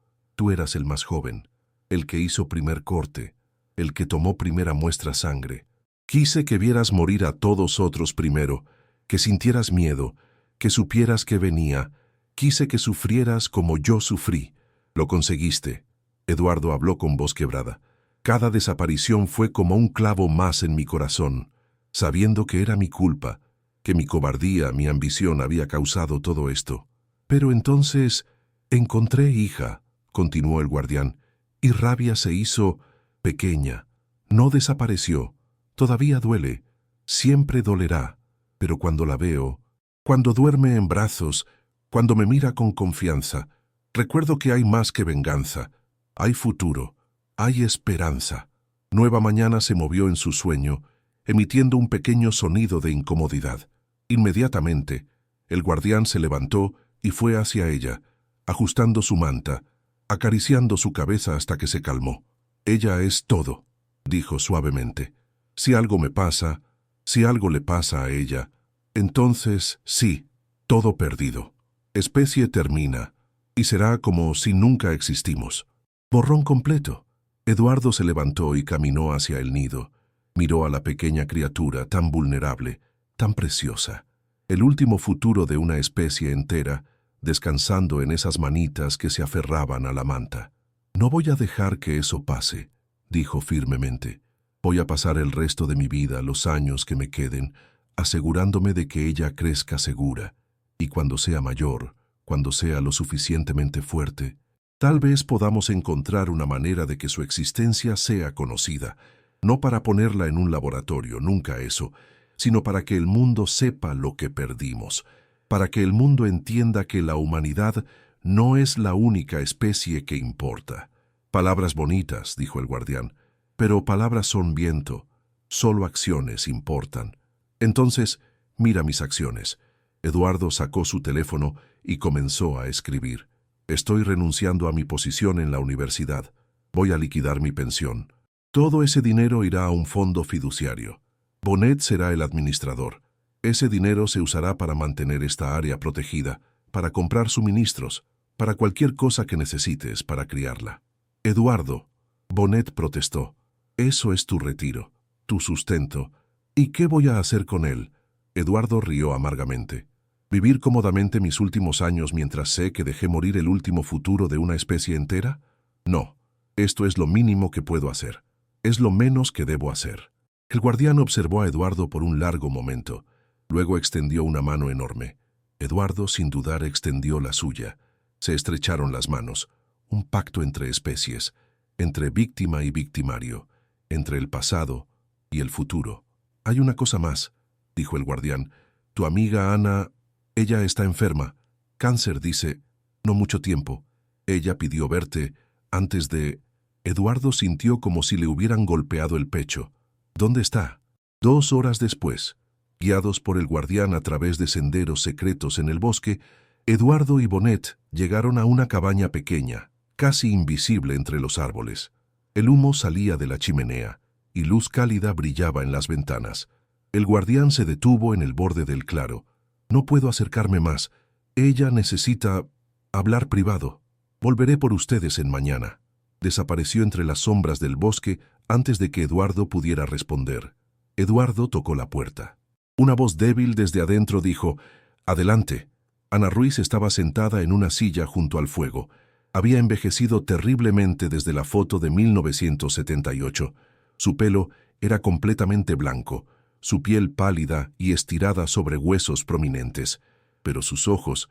eras el más joven, el que hizo primer corte, el que tomó primera muestra sangre. Quise que vieras morir a todos otros primero, que sintieras miedo, que supieras que venía. Quise que sufrieras como yo sufrí. Lo conseguiste. Eduardo habló con voz quebrada. Cada desaparición fue como un clavo más en mi corazón, sabiendo que era mi culpa, que mi cobardía, mi ambición había causado todo esto. Pero entonces encontré hija, continuó el guardián, y Rabia se hizo pequeña. No desapareció. Todavía duele. Siempre dolerá. Pero cuando la veo, cuando duerme en brazos, cuando me mira con confianza, recuerdo que hay más que venganza. Hay futuro. Hay esperanza. Nueva Mañana se movió en su sueño, emitiendo un pequeño sonido de incomodidad. Inmediatamente, el guardián se levantó y fue hacia ella, ajustando su manta, acariciando su cabeza hasta que se calmó. Ella es todo, dijo suavemente. Si algo me pasa, si algo le pasa a ella, entonces sí, todo perdido. Especie termina, y será como si nunca existimos. Borrón completo. Eduardo se levantó y caminó hacia el nido. Miró a la pequeña criatura tan vulnerable, tan preciosa, el último futuro de una especie entera, descansando en esas manitas que se aferraban a la manta. «No voy a dejar que eso pase», dijo firmemente. «Voy a pasar el resto de mi vida, los años que me queden, asegurándome de que ella crezca segura, y cuando sea mayor, cuando sea lo suficientemente fuerte, tal vez podamos encontrar una manera de que su existencia sea conocida, no para ponerla en un laboratorio, nunca eso, sino para que el mundo sepa lo que perdimos, para que el mundo entienda que la humanidad no es la única especie que importa». «Palabras bonitas», dijo el guardián, «pero palabras son viento, solo acciones importan». «Entonces, mira mis acciones». Eduardo sacó su teléfono y comenzó a escribir. «Estoy renunciando a mi posición en la universidad. Voy a liquidar mi pensión. Todo ese dinero irá a un fondo fiduciario. Bonet será el administrador. Ese dinero se usará para mantener esta área protegida, para comprar suministros, para cualquier cosa que necesites para criarla». «Eduardo», Bonet protestó, «eso es tu retiro, tu sustento. ¿Y qué voy a hacer con él?». Eduardo rió amargamente. «¿Vivir cómodamente mis últimos años mientras sé que dejé morir el último futuro de una especie entera? No, esto es lo mínimo que puedo hacer. Es lo menos que debo hacer». El guardián observó a Eduardo por un largo momento. Luego extendió una mano enorme. Eduardo, sin dudar, extendió la suya. Se estrecharon las manos. Un pacto entre especies, entre víctima y victimario, entre el pasado y el futuro. «Hay una cosa más», dijo el guardián. «Tu amiga Ana, ella está enferma. Cáncer, dice. No mucho tiempo. Ella pidió verte antes de...». Eduardo sintió como si le hubieran golpeado el pecho. «¿Dónde está?». 2 horas después, guiados por el guardián a través de senderos secretos en el bosque, Eduardo y Bonet llegaron a una cabaña pequeña, casi invisible entre los árboles. El humo salía de la chimenea y luz cálida brillaba en las ventanas. El guardián se detuvo en el borde del claro. «No puedo acercarme más. Ella necesita hablar privado. Volveré por ustedes en mañana». Desapareció entre las sombras del bosque antes de que Eduardo pudiera responder. Eduardo tocó la puerta. Una voz débil desde adentro dijo: «Adelante». Ana Ruiz estaba sentada en una silla junto al fuego. Había envejecido terriblemente desde la foto de 1978. Su pelo era completamente blanco, su piel pálida y estirada sobre huesos prominentes. Pero sus ojos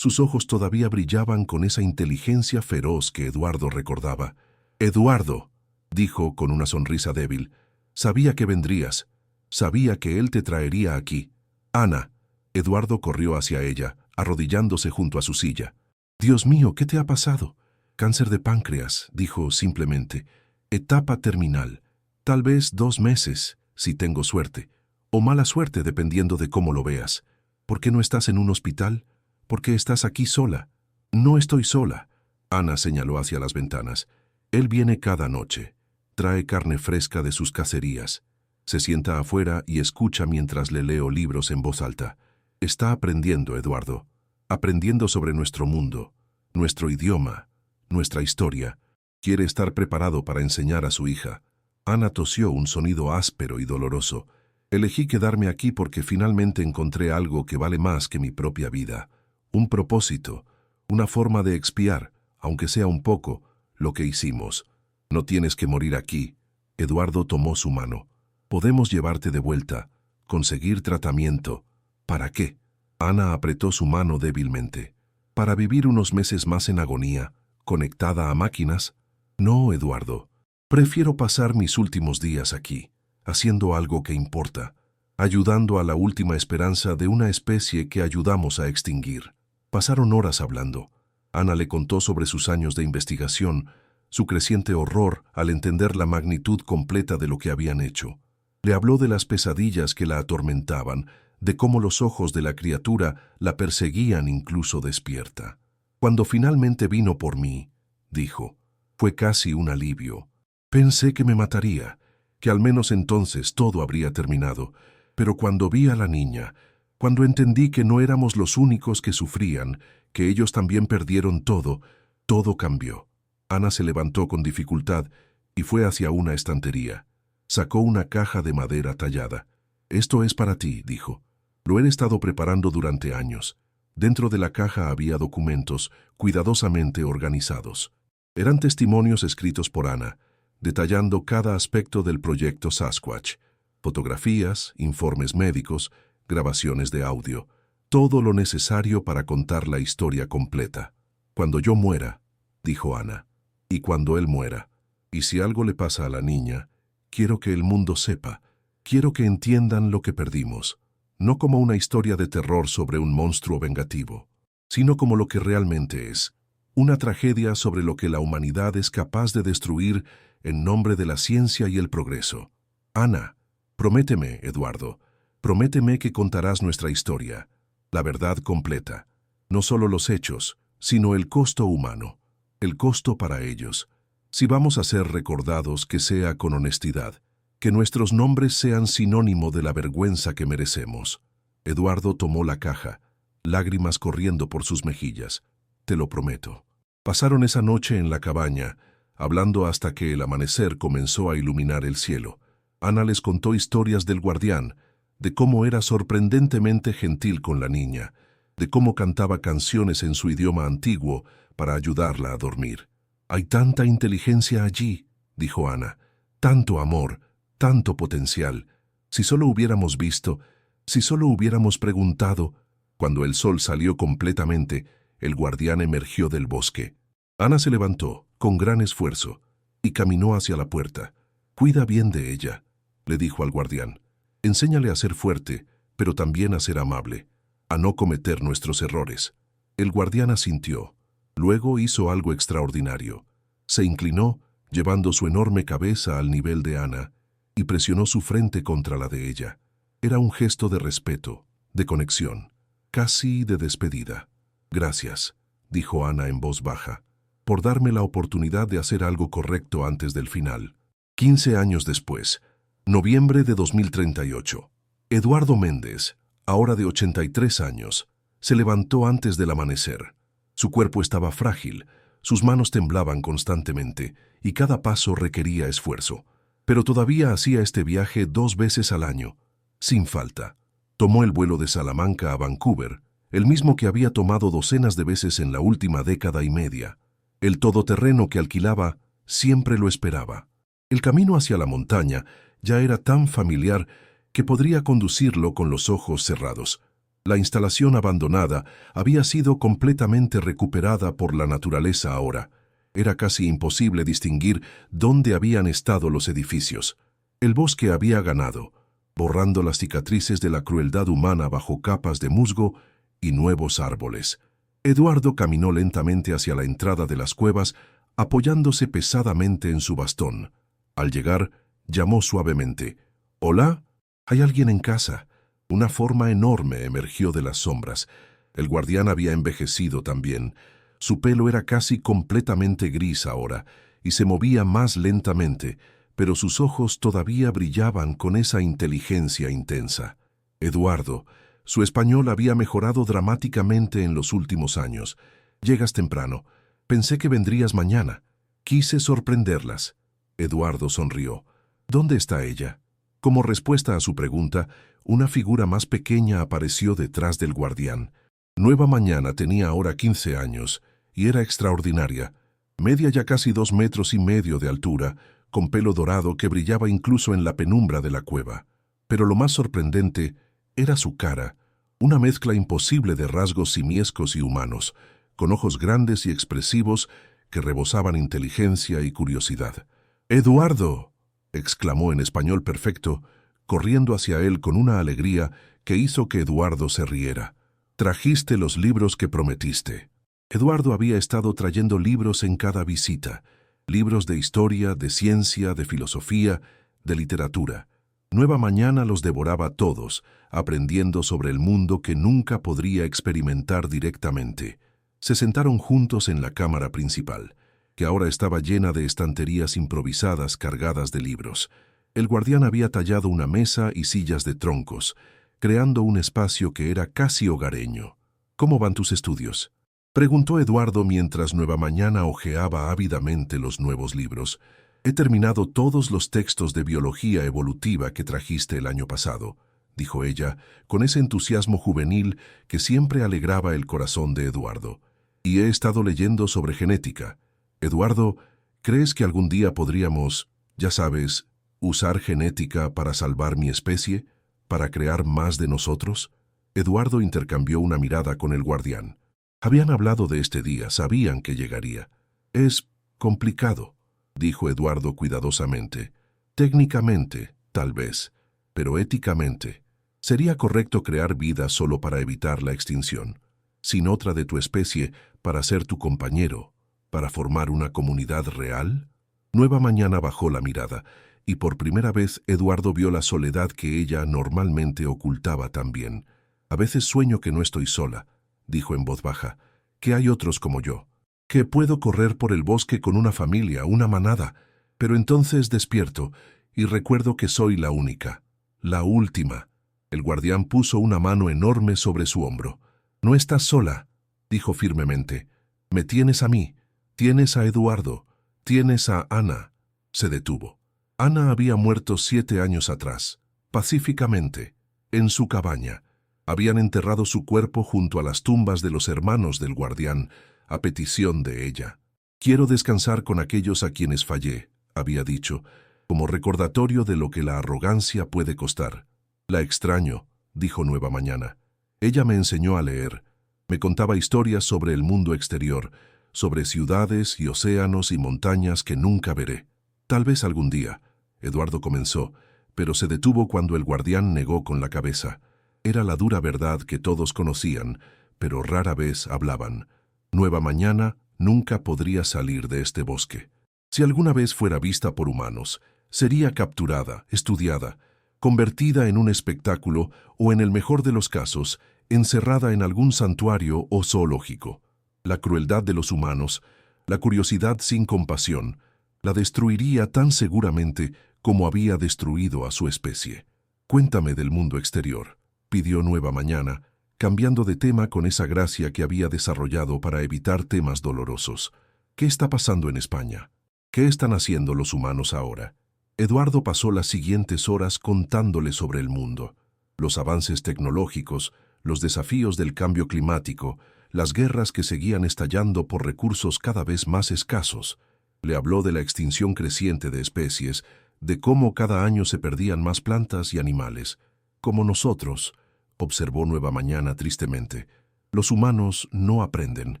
todavía brillaban con esa inteligencia feroz que Eduardo recordaba. «Eduardo», dijo con una sonrisa débil, «sabía que vendrías. Sabía que él te traería aquí». «Ana». Eduardo corrió hacia ella, arrodillándose junto a su silla. «Dios mío, ¿qué te ha pasado?». «Cáncer de páncreas», dijo simplemente. «Etapa terminal. Tal vez 2 meses, si tengo suerte. O mala suerte, dependiendo de cómo lo veas. ¿Por qué no estás en un hospital? ¿Por qué estás aquí sola?». «No estoy sola». Ana señaló hacia las ventanas. «Él viene cada noche. Trae carne fresca de sus cacerías. Se sienta afuera y escucha mientras le leo libros en voz alta. Está aprendiendo, Eduardo. Aprendiendo sobre nuestro mundo, nuestro idioma, nuestra historia. Quiere estar preparado para enseñar a su hija». Ana tosió un sonido áspero y doloroso. «Elegí quedarme aquí porque finalmente encontré algo que vale más que mi propia vida. Un propósito, una forma de expiar, aunque sea un poco, lo que hicimos. No tienes que morir aquí». Eduardo tomó su mano. «Podemos llevarte de vuelta, conseguir tratamiento». «¿Para qué?». Ana apretó su mano débilmente. «Para vivir unos meses más en agonía, conectada a máquinas». «No, Eduardo. Prefiero pasar mis últimos días aquí, haciendo algo que importa, ayudando a la última esperanza de una especie que ayudamos a extinguir». Pasaron horas hablando. Ana le contó sobre sus años de investigación, su creciente horror al entender la magnitud completa de lo que habían hecho. Le habló de las pesadillas que la atormentaban, de cómo los ojos de la criatura la perseguían incluso despierta. «Cuando finalmente vino por mí», dijo, «fue casi un alivio. Pensé que me mataría, que al menos entonces todo habría terminado, pero cuando vi a la niña, cuando entendí que no éramos los únicos que sufrían, que ellos también perdieron todo, todo cambió». Ana se levantó con dificultad y fue hacia una estantería. Sacó una caja de madera tallada. «Esto es para ti», dijo. «Lo he estado preparando durante años». Dentro de la caja había documentos cuidadosamente organizados. Eran testimonios escritos por Ana, detallando cada aspecto del proyecto Sasquatch. Fotografías, informes médicos, grabaciones de audio. Todo lo necesario para contar la historia completa. «Cuando yo muera», dijo Ana, «y cuando él muera, y si algo le pasa a la niña, quiero que el mundo sepa, quiero que entiendan lo que perdimos, no como una historia de terror sobre un monstruo vengativo, sino como lo que realmente es, una tragedia sobre lo que la humanidad es capaz de destruir en nombre de la ciencia y el progreso. Ana, prométeme, Eduardo, prométeme que contarás nuestra historia, la verdad completa, no solo los hechos, sino el costo humano, el costo para ellos. Si vamos a ser recordados, que sea con honestidad, que nuestros nombres sean sinónimo de la vergüenza que merecemos». Eduardo tomó la caja, lágrimas corriendo por sus mejillas. «Te lo prometo». Pasaron esa noche en la cabaña, hablando hasta que el amanecer comenzó a iluminar el cielo. Ana les contó historias del guardián, de cómo era sorprendentemente gentil con la niña, de cómo cantaba canciones en su idioma antiguo para ayudarla a dormir. «Hay tanta inteligencia allí», dijo Ana, «tanto amor, tanto potencial. Si solo hubiéramos visto, si solo hubiéramos preguntado». Cuando el sol salió completamente, el guardián emergió del bosque. Ana se levantó, con gran esfuerzo, y caminó hacia la puerta. «Cuida bien de ella», le dijo al guardián. «Enséñale a ser fuerte, pero también a ser amable, a no cometer nuestros errores». El guardián asintió. Luego hizo algo extraordinario. Se inclinó, llevando su enorme cabeza al nivel de Ana, y presionó su frente contra la de ella. Era un gesto de respeto, de conexión, casi de despedida. «Gracias», dijo Ana en voz baja, «por darme la oportunidad de hacer algo correcto antes del final». 15 años después, noviembre de 2038. Eduardo Méndez, ahora de 83 años, se levantó antes del amanecer. Su cuerpo estaba frágil, sus manos temblaban constantemente y cada paso requería esfuerzo. Pero todavía hacía este viaje 2 veces al año, sin falta. Tomó el vuelo de Salamanca a Vancouver, el mismo que había tomado docenas de veces en la última década y media. El todoterreno que alquilaba siempre lo esperaba. El camino hacia la montaña ya era tan familiar que podría conducirlo con los ojos cerrados. La instalación abandonada había sido completamente recuperada por la naturaleza ahora. Era casi imposible distinguir dónde habían estado los edificios. El bosque había ganado, borrando las cicatrices de la crueldad humana bajo capas de musgo y nuevos árboles. Eduardo caminó lentamente hacia la entrada de las cuevas, apoyándose pesadamente en su bastón. Al llegar, llamó suavemente. «¿Hola? ¿Hay alguien en casa?» Una forma enorme emergió de las sombras. El guardián había envejecido también. Su pelo era casi completamente gris ahora, y se movía más lentamente, pero sus ojos todavía brillaban con esa inteligencia intensa. «Eduardo, su español había mejorado dramáticamente en los últimos años. Llegas temprano. Pensé que vendrías mañana. Quise sorprenderlas». Eduardo sonrió. «¿Dónde está ella?» Como respuesta a su pregunta, una figura más pequeña apareció detrás del guardián. Nueva Mañana tenía ahora 15 años y era extraordinaria. Media ya casi 2,5 metros de altura, con pelo dorado que brillaba incluso en la penumbra de la cueva. Pero lo más sorprendente era su cara, una mezcla imposible de rasgos simiescos y humanos, con ojos grandes y expresivos que rebosaban inteligencia y curiosidad. «¡Eduardo!», exclamó en español perfecto, corriendo hacia él con una alegría que hizo que Eduardo se riera. «Trajiste los libros que prometiste». Eduardo había estado trayendo libros en cada visita, libros de historia, de ciencia, de filosofía, de literatura. Nueva Mañana los devoraba todos, aprendiendo sobre el mundo que nunca podría experimentar directamente. Se sentaron juntos en la cámara principal, que ahora estaba llena de estanterías improvisadas cargadas de libros. El guardián había tallado una mesa y sillas de troncos, creando un espacio que era casi hogareño. «¿Cómo van tus estudios?», preguntó Eduardo mientras Nueva Mañana hojeaba ávidamente los nuevos libros. He terminado todos los textos de biología evolutiva que trajiste el año pasado, dijo ella, con ese entusiasmo juvenil que siempre alegraba el corazón de Eduardo. Y he estado leyendo sobre genética. Eduardo, ¿crees que algún día podríamos, ya sabes, usar genética para salvar mi especie? ¿Para crear más de nosotros? Eduardo intercambió una mirada con el guardián. Habían hablado de este día, sabían que llegaría. Es complicado, dijo Eduardo cuidadosamente. Técnicamente, tal vez, pero éticamente. ¿Sería correcto crear vida solo para evitar la extinción? Sin otra de tu especie, para ser tu compañero, para formar una comunidad real? Nueva Mañana bajó la mirada, y por primera vez Eduardo vio la soledad que ella normalmente ocultaba también. A veces sueño que no estoy sola, dijo en voz baja, que hay otros como yo, que puedo correr por el bosque con una familia, una manada, pero entonces despierto y recuerdo que soy la única, la última. El guardián puso una mano enorme sobre su hombro. No estás sola, dijo firmemente. Me tienes a mí, tienes a Eduardo, tienes a Ana. Se detuvo. Ana había muerto 7 años atrás, pacíficamente, en su cabaña. Habían enterrado su cuerpo junto a las tumbas de los hermanos del guardián, a petición de ella. Quiero descansar con aquellos a quienes fallé, había dicho, como recordatorio de lo que la arrogancia puede costar. La extraño, dijo Nueva Mañana. Ella me enseñó a leer. Me contaba historias sobre el mundo exterior, sobre ciudades y océanos y montañas que nunca veré. Tal vez algún día. Eduardo comenzó, pero se detuvo cuando el guardián negó con la cabeza. Era la dura verdad que todos conocían, pero rara vez hablaban. Nueva Mañana nunca podría salir de este bosque. Si alguna vez fuera vista por humanos, sería capturada, estudiada, convertida en un espectáculo o, en el mejor de los casos, encerrada en algún santuario o zoológico. La crueldad de los humanos, la curiosidad sin compasión, la destruiría tan seguramente como había destruido a su especie. Cuéntame del mundo exterior, pidió Nueva Mañana, cambiando de tema con esa gracia que había desarrollado para evitar temas dolorosos. ¿Qué está pasando en España? ¿Qué están haciendo los humanos ahora? Eduardo pasó las siguientes horas contándole sobre el mundo, los avances tecnológicos, los desafíos del cambio climático, las guerras que seguían estallando por recursos cada vez más escasos. Le habló de la extinción creciente de especies, de cómo cada año se perdían más plantas y animales. Como nosotros, observó Nueva Mañana tristemente. Los humanos no aprenden.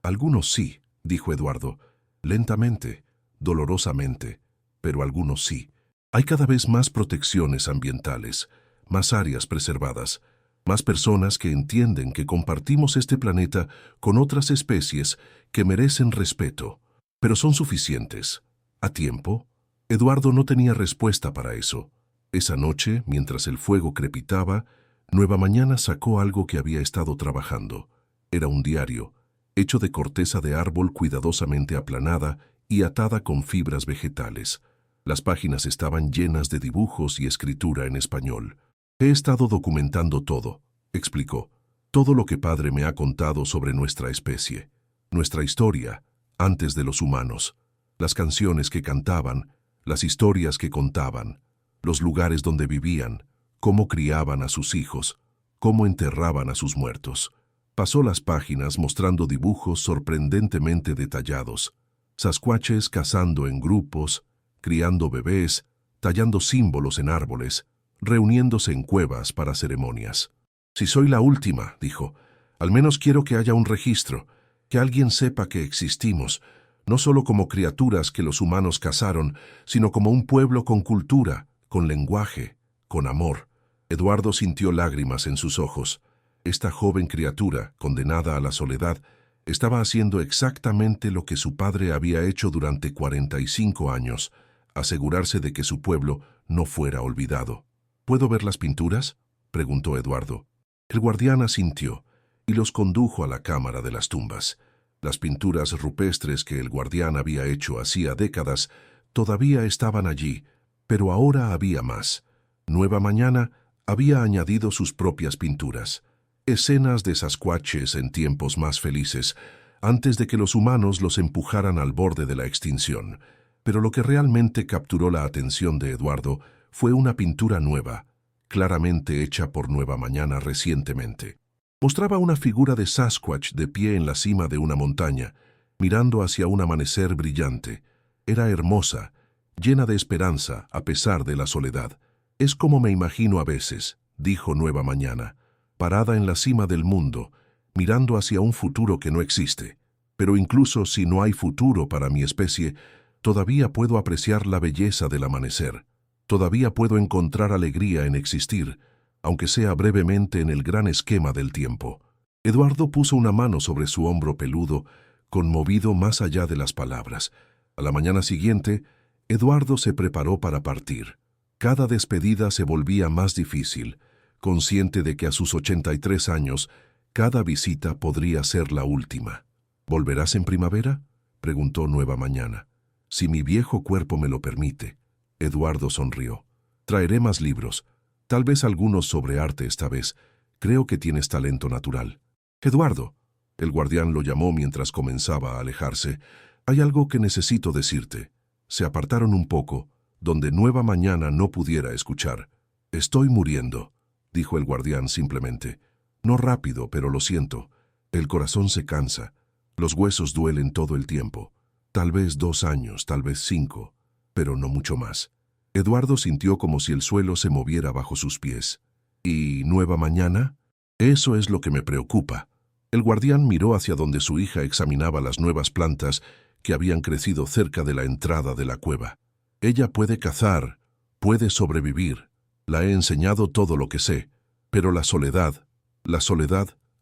Algunos sí, dijo Eduardo, lentamente, dolorosamente, pero algunos sí. Hay cada vez más protecciones ambientales, más áreas preservadas, más personas que entienden que compartimos este planeta con otras especies que merecen respeto. Pero ¿son suficientes? ¿A tiempo? Eduardo no tenía respuesta para eso. Esa noche, mientras el fuego crepitaba, Nueva Mañana sacó algo que había estado trabajando. Era un diario, hecho de corteza de árbol cuidadosamente aplanada y atada con fibras vegetales. Las páginas estaban llenas de dibujos y escritura en español. He estado documentando todo, explicó. Todo lo que padre me ha contado sobre nuestra especie, nuestra historia, antes de los humanos, las canciones que cantaban, las historias que contaban, los lugares donde vivían, cómo criaban a sus hijos, cómo enterraban a sus muertos. Pasó las páginas mostrando dibujos sorprendentemente detallados, sascuaches cazando en grupos, criando bebés, tallando símbolos en árboles, reuniéndose en cuevas para ceremonias. Si soy la última, dijo, al menos quiero que haya un registro, que alguien sepa que existimos, no solo como criaturas que los humanos cazaron, sino como un pueblo con cultura, con lenguaje, con amor. Eduardo sintió lágrimas en sus ojos. Esta joven criatura, condenada a la soledad, estaba haciendo exactamente lo que su padre había hecho durante 45 años, asegurarse de que su pueblo no fuera olvidado. ¿Puedo ver las pinturas?, preguntó Eduardo. El guardián asintió y los condujo a la cámara de las tumbas. Las pinturas rupestres que el guardián había hecho hacía décadas todavía estaban allí, pero ahora había más. Nueva Mañana había añadido sus propias pinturas, escenas de sascuaches en tiempos más felices, antes de que los humanos los empujaran al borde de la extinción. Pero lo que realmente capturó la atención de Eduardo fue una pintura nueva, claramente hecha por Nueva Mañana recientemente. Mostraba una figura de Sasquatch de pie en la cima de una montaña, mirando hacia un amanecer brillante. Era hermosa, llena de esperanza a pesar de la soledad. «Es como me imagino a veces», dijo Nueva Mañana, parada en la cima del mundo, mirando hacia un futuro que no existe. «Pero incluso si no hay futuro para mi especie, todavía puedo apreciar la belleza del amanecer. Todavía puedo encontrar alegría en existir, aunque sea brevemente en el gran esquema del tiempo». Eduardo puso una mano sobre su hombro peludo, conmovido más allá de las palabras. A la mañana siguiente, Eduardo se preparó para partir. Cada despedida se volvía más difícil, consciente de que a sus 83 años, cada visita podría ser la última. «¿Volverás en primavera?», preguntó Nueva Mañana. «Si mi viejo cuerpo me lo permite». Eduardo sonrió. «Traeré más libros, tal vez algunos sobre arte esta vez. Creo que tienes talento natural». «Eduardo», el guardián lo llamó mientras comenzaba a alejarse, «hay algo que necesito decirte». Se apartaron un poco, donde Nueva Mañana no pudiera escuchar. «Estoy muriendo», dijo el guardián simplemente. «No rápido, pero lo siento. El corazón se cansa. Los huesos duelen todo el tiempo. Tal vez 2 años, tal vez 5, pero no mucho más». Eduardo sintió como si el suelo se moviera bajo sus pies. «¿Y Nueva Mañana?» «Eso es lo que me preocupa». El guardián miró hacia donde su hija examinaba las nuevas plantas que habían crecido cerca de la entrada de la cueva. «Ella puede cazar, puede sobrevivir. La he enseñado todo lo que sé, pero la soledad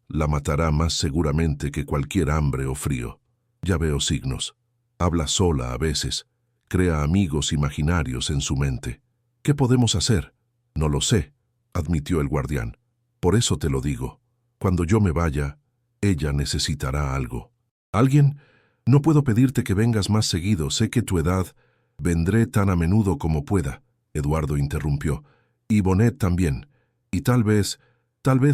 la matará más seguramente que cualquier hambre o frío. Ya veo signos. Habla sola a veces, crea amigos imaginarios en su mente. ¿Qué podemos hacer?» «No lo sé», admitió el guardián. «Por eso te lo digo. Cuando yo me vaya, ella necesitará algo». «¿Alguien? No puedo pedirte que vengas más seguido, sé que tu edad...» «Vendré tan a menudo como pueda», Eduardo interrumpió. «Y Bonet también. Y tal vez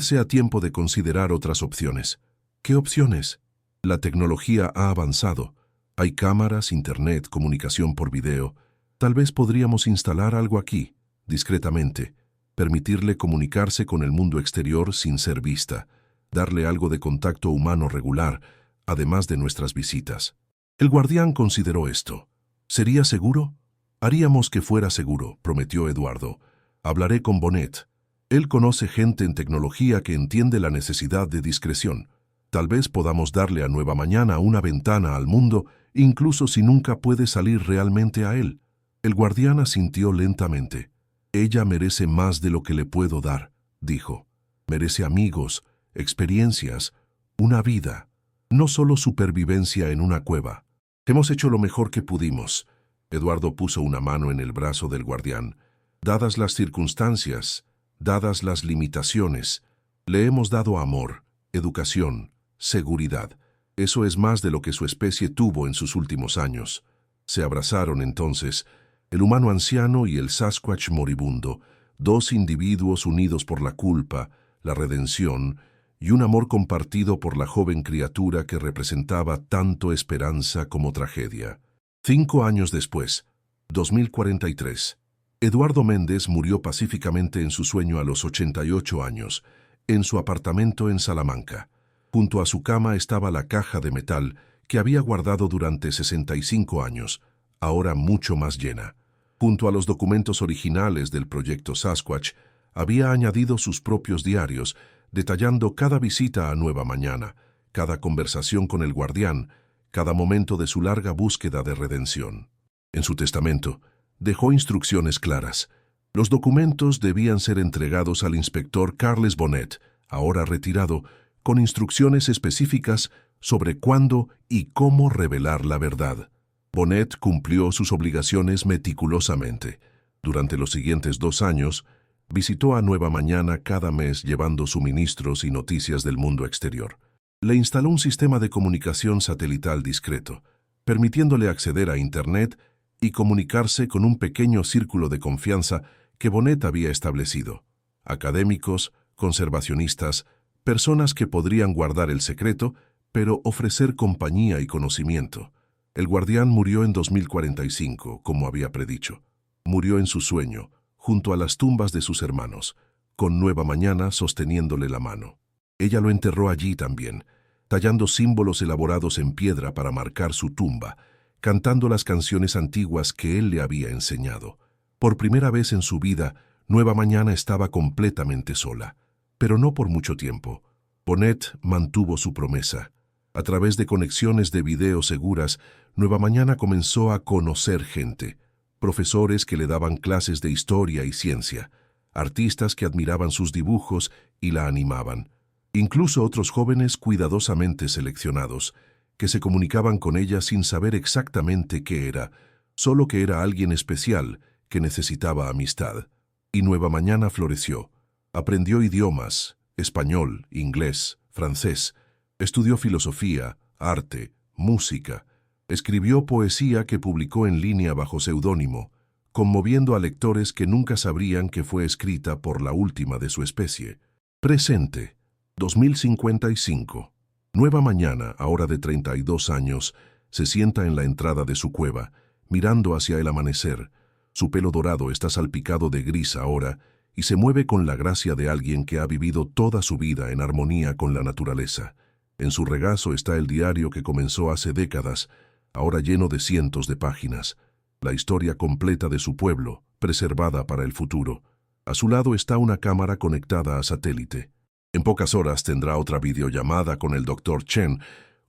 sea tiempo de considerar otras opciones». «¿Qué opciones?» «La tecnología ha avanzado. Hay cámaras, internet, comunicación por video. Tal vez podríamos instalar algo aquí, discretamente, permitirle comunicarse con el mundo exterior sin ser vista, darle algo de contacto humano regular, además de nuestras visitas». El guardián consideró esto. «¿Sería seguro?» «Haríamos que fuera seguro», prometió Eduardo. «Hablaré con Bonet. Él conoce gente en tecnología que entiende la necesidad de discreción. Tal vez podamos darle a Nueva Mañana una ventana al mundo, incluso si nunca puede salir realmente a él». El guardián asintió lentamente. «Ella merece más de lo que le puedo dar», dijo. «Merece amigos, experiencias, una vida, no solo supervivencia en una cueva». «Hemos hecho lo mejor que pudimos». Eduardo puso una mano en el brazo del guardián. «Dadas las circunstancias, dadas las limitaciones, le hemos dado amor, educación, seguridad. Eso es más de lo que su especie tuvo en sus últimos años». Se abrazaron entonces, el humano anciano y el Sasquatch moribundo, 2 individuos unidos por la culpa, la redención y un amor compartido por la joven criatura que representaba tanto esperanza como tragedia. 5 años después, 2043, Eduardo Méndez murió pacíficamente en su sueño a los 88 años, en su apartamento en Salamanca. Junto a su cama estaba la caja de metal que había guardado durante 65 años, ahora mucho más llena. Junto a los documentos originales del proyecto Sasquatch, había añadido sus propios diarios, detallando cada visita a Nueva Mañana, cada conversación con el guardián, cada momento de su larga búsqueda de redención. En su testamento, dejó instrucciones claras. Los documentos debían ser entregados al inspector Carles Bonet, ahora retirado, con instrucciones específicas sobre cuándo y cómo revelar la verdad. Bonet cumplió sus obligaciones meticulosamente. Durante los siguientes 2 años, visitó a Nueva Mañana cada mes llevando suministros y noticias del mundo exterior. Le instaló un sistema de comunicación satelital discreto, permitiéndole acceder a Internet y comunicarse con un pequeño círculo de confianza que Bonet había establecido. Académicos, conservacionistas, personas que podrían guardar el secreto, pero ofrecer compañía y conocimiento. El guardián murió en 2045, como había predicho. Murió en su sueño, junto a las tumbas de sus hermanos, con Nueva Mañana sosteniéndole la mano. Ella lo enterró allí también, tallando símbolos elaborados en piedra para marcar su tumba, cantando las canciones antiguas que él le había enseñado. Por primera vez en su vida, Nueva Mañana estaba completamente sola, pero no por mucho tiempo. Bonet mantuvo su promesa. A través de conexiones de video seguras, Nueva Mañana comenzó a conocer gente, profesores que le daban clases de historia y ciencia, artistas que admiraban sus dibujos y la animaban, incluso otros jóvenes cuidadosamente seleccionados, que se comunicaban con ella sin saber exactamente qué era, solo que era alguien especial que necesitaba amistad. Y Nueva Mañana floreció. Aprendió idiomas, español, inglés, francés, estudió filosofía, arte, música, escribió poesía que publicó en línea bajo seudónimo, conmoviendo a lectores que nunca sabrían que fue escrita por la última de su especie. Presente, 2055. Nueva Mañana, ahora de 32 años, se sienta en la entrada de su cueva, mirando hacia el amanecer. Su pelo dorado está salpicado de gris ahora y se mueve con la gracia de alguien que ha vivido toda su vida en armonía con la naturaleza. En su regazo está el diario que comenzó hace décadas, ahora lleno de cientos de páginas, la historia completa de su pueblo, preservada para el futuro. A su lado está una cámara conectada a satélite. En pocas horas tendrá otra videollamada con el Dr. Chen,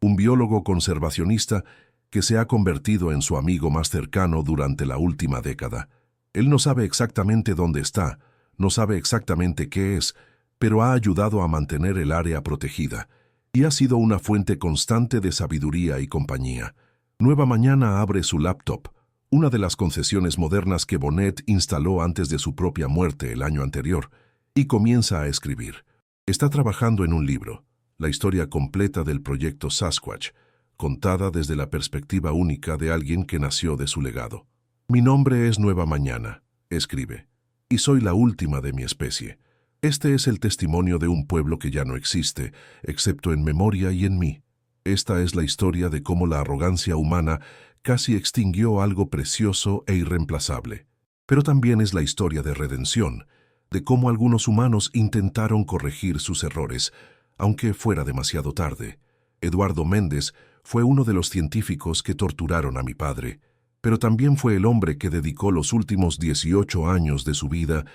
un biólogo conservacionista que se ha convertido en su amigo más cercano durante la última década. Él no sabe exactamente dónde está, no sabe exactamente qué es, pero ha ayudado a mantener el área protegida y ha sido una fuente constante de sabiduría y compañía. Nueva Mañana abre su laptop, una de las concesiones modernas que Bonet instaló antes de su propia muerte el año anterior, y comienza a escribir. Está trabajando en un libro, la historia completa del proyecto Sasquatch, contada desde la perspectiva única de alguien que nació de su legado. Mi nombre es Nueva Mañana, escribe, y soy la última de mi especie. Este es el testimonio de un pueblo que ya no existe, excepto en memoria y en mí. Esta es la historia de cómo la arrogancia humana casi extinguió algo precioso e irreemplazable. Pero también es la historia de redención, de cómo algunos humanos intentaron corregir sus errores, aunque fuera demasiado tarde. Eduardo Méndez fue uno de los científicos que torturaron a mi padre, pero también fue el hombre que dedicó los últimos 18 años de su vida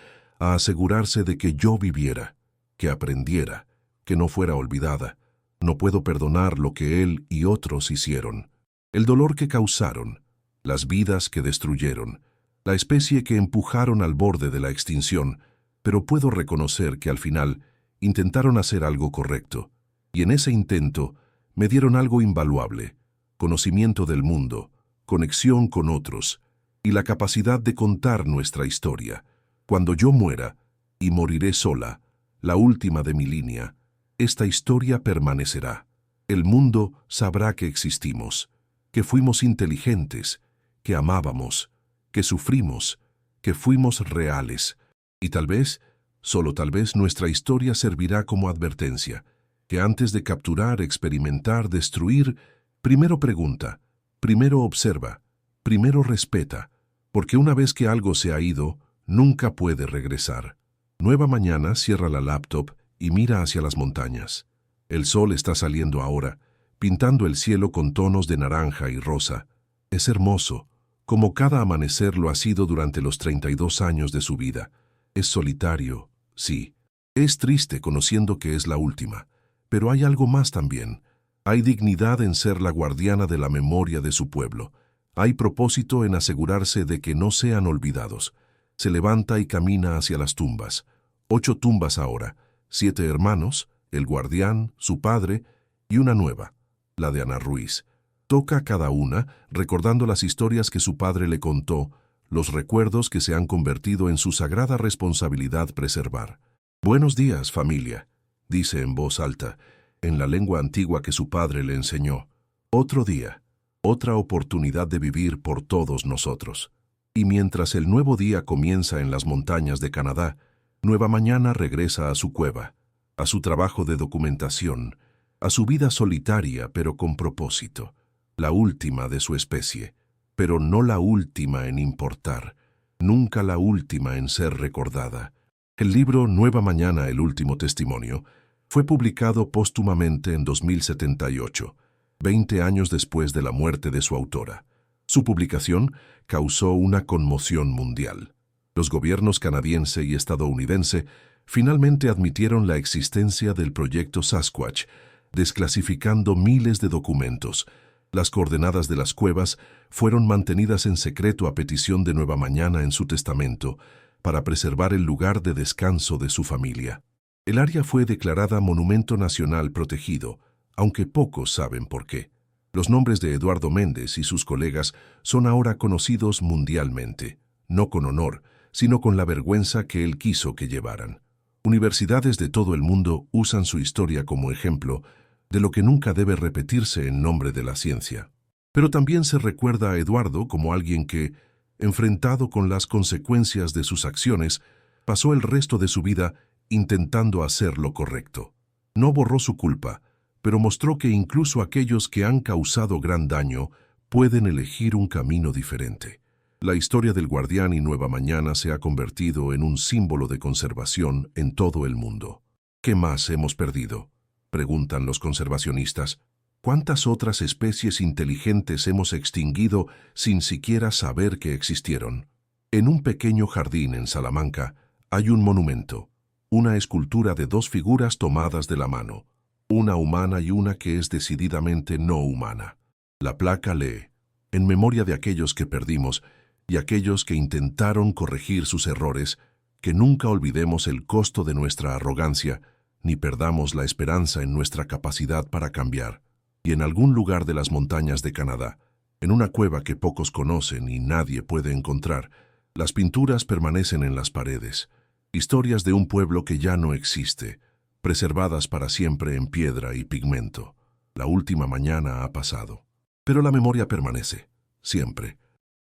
a asegurarse de que yo viviera, que aprendiera, que no fuera olvidada. No puedo perdonar lo que él y otros hicieron, el dolor que causaron, las vidas que destruyeron, la especie que empujaron al borde de la extinción, pero puedo reconocer que al final intentaron hacer algo correcto, y en ese intento me dieron algo invaluable, conocimiento del mundo, conexión con otros, y la capacidad de contar nuestra historia. Cuando yo muera, y moriré sola, la última de mi línea, esta historia permanecerá. El mundo sabrá que existimos, que fuimos inteligentes, que amábamos, que sufrimos, que fuimos reales. Y tal vez, solo tal vez, nuestra historia servirá como advertencia, que antes de capturar, experimentar, destruir, primero pregunta, primero observa, primero respeta, porque una vez que algo se ha ido, nunca puede regresar. Nueva Mañana cierra la laptop y mira hacia las montañas. El sol está saliendo ahora, pintando el cielo con tonos de naranja y rosa. Es hermoso, como cada amanecer lo ha sido durante los 32 años de su vida. Es solitario, sí. Es triste conociendo que es la última, pero hay algo más también. Hay dignidad en ser la guardiana de la memoria de su pueblo. Hay propósito en asegurarse de que no sean olvidados. Se levanta y camina hacia las tumbas. 8 tumbas ahora, 7 hermanos, el guardián, su padre y una nueva, la de Ana Ruiz. Toca cada una, recordando las historias que su padre le contó, los recuerdos que se han convertido en su sagrada responsabilidad preservar. Buenos días, familia, dice en voz alta, en la lengua antigua que su padre le enseñó. Otro día, otra oportunidad de vivir por todos nosotros. Y mientras el nuevo día comienza en las montañas de Canadá, Nueva Mañana regresa a su cueva, a su trabajo de documentación, a su vida solitaria pero con propósito. la última de su especie, pero no la última en importar, nunca la última en ser recordada. El libro Nueva Mañana, el último testimonio, fue publicado póstumamente en 2078, 20 años después de la muerte de su autora. Su publicación causó una conmoción mundial. Los gobiernos canadiense y estadounidense finalmente admitieron la existencia del proyecto Sasquatch, desclasificando miles de documentos. Las coordenadas de las cuevas fueron mantenidas en secreto a petición de Nueva Mañana en su testamento, para preservar el lugar de descanso de su familia. El área fue declarada Monumento Nacional Protegido, aunque pocos saben por qué. Los nombres de Eduardo Méndez y sus colegas son ahora conocidos mundialmente, no con honor, sino con la vergüenza que él quiso que llevaran. Universidades de todo el mundo usan su historia como ejemplo de lo que nunca debe repetirse en nombre de la ciencia. Pero también se recuerda a Eduardo como alguien que, enfrentado con las consecuencias de sus acciones, pasó el resto de su vida intentando hacer lo correcto. No borró su culpa, pero mostró que incluso aquellos que han causado gran daño pueden elegir un camino diferente. La historia del Guardián y Nueva Mañana se ha convertido en un símbolo de conservación en todo el mundo. ¿Qué más hemos perdido?, preguntan los conservacionistas. ¿Cuántas otras especies inteligentes hemos extinguido sin siquiera saber que existieron? En un pequeño jardín en Salamanca hay un monumento, una escultura de dos figuras tomadas de la mano, una humana y una que es decididamente no humana. La placa lee: en memoria de aquellos que perdimos y aquellos que intentaron corregir sus errores, que nunca olvidemos el costo de nuestra arrogancia, ni perdamos la esperanza en nuestra capacidad para cambiar. Y en algún lugar de las montañas de Canadá, en una cueva que pocos conocen y nadie puede encontrar, las pinturas permanecen en las paredes, historias de un pueblo que ya no existe, preservadas para siempre en piedra y pigmento. La última mañana ha pasado, pero la memoria permanece, siempre.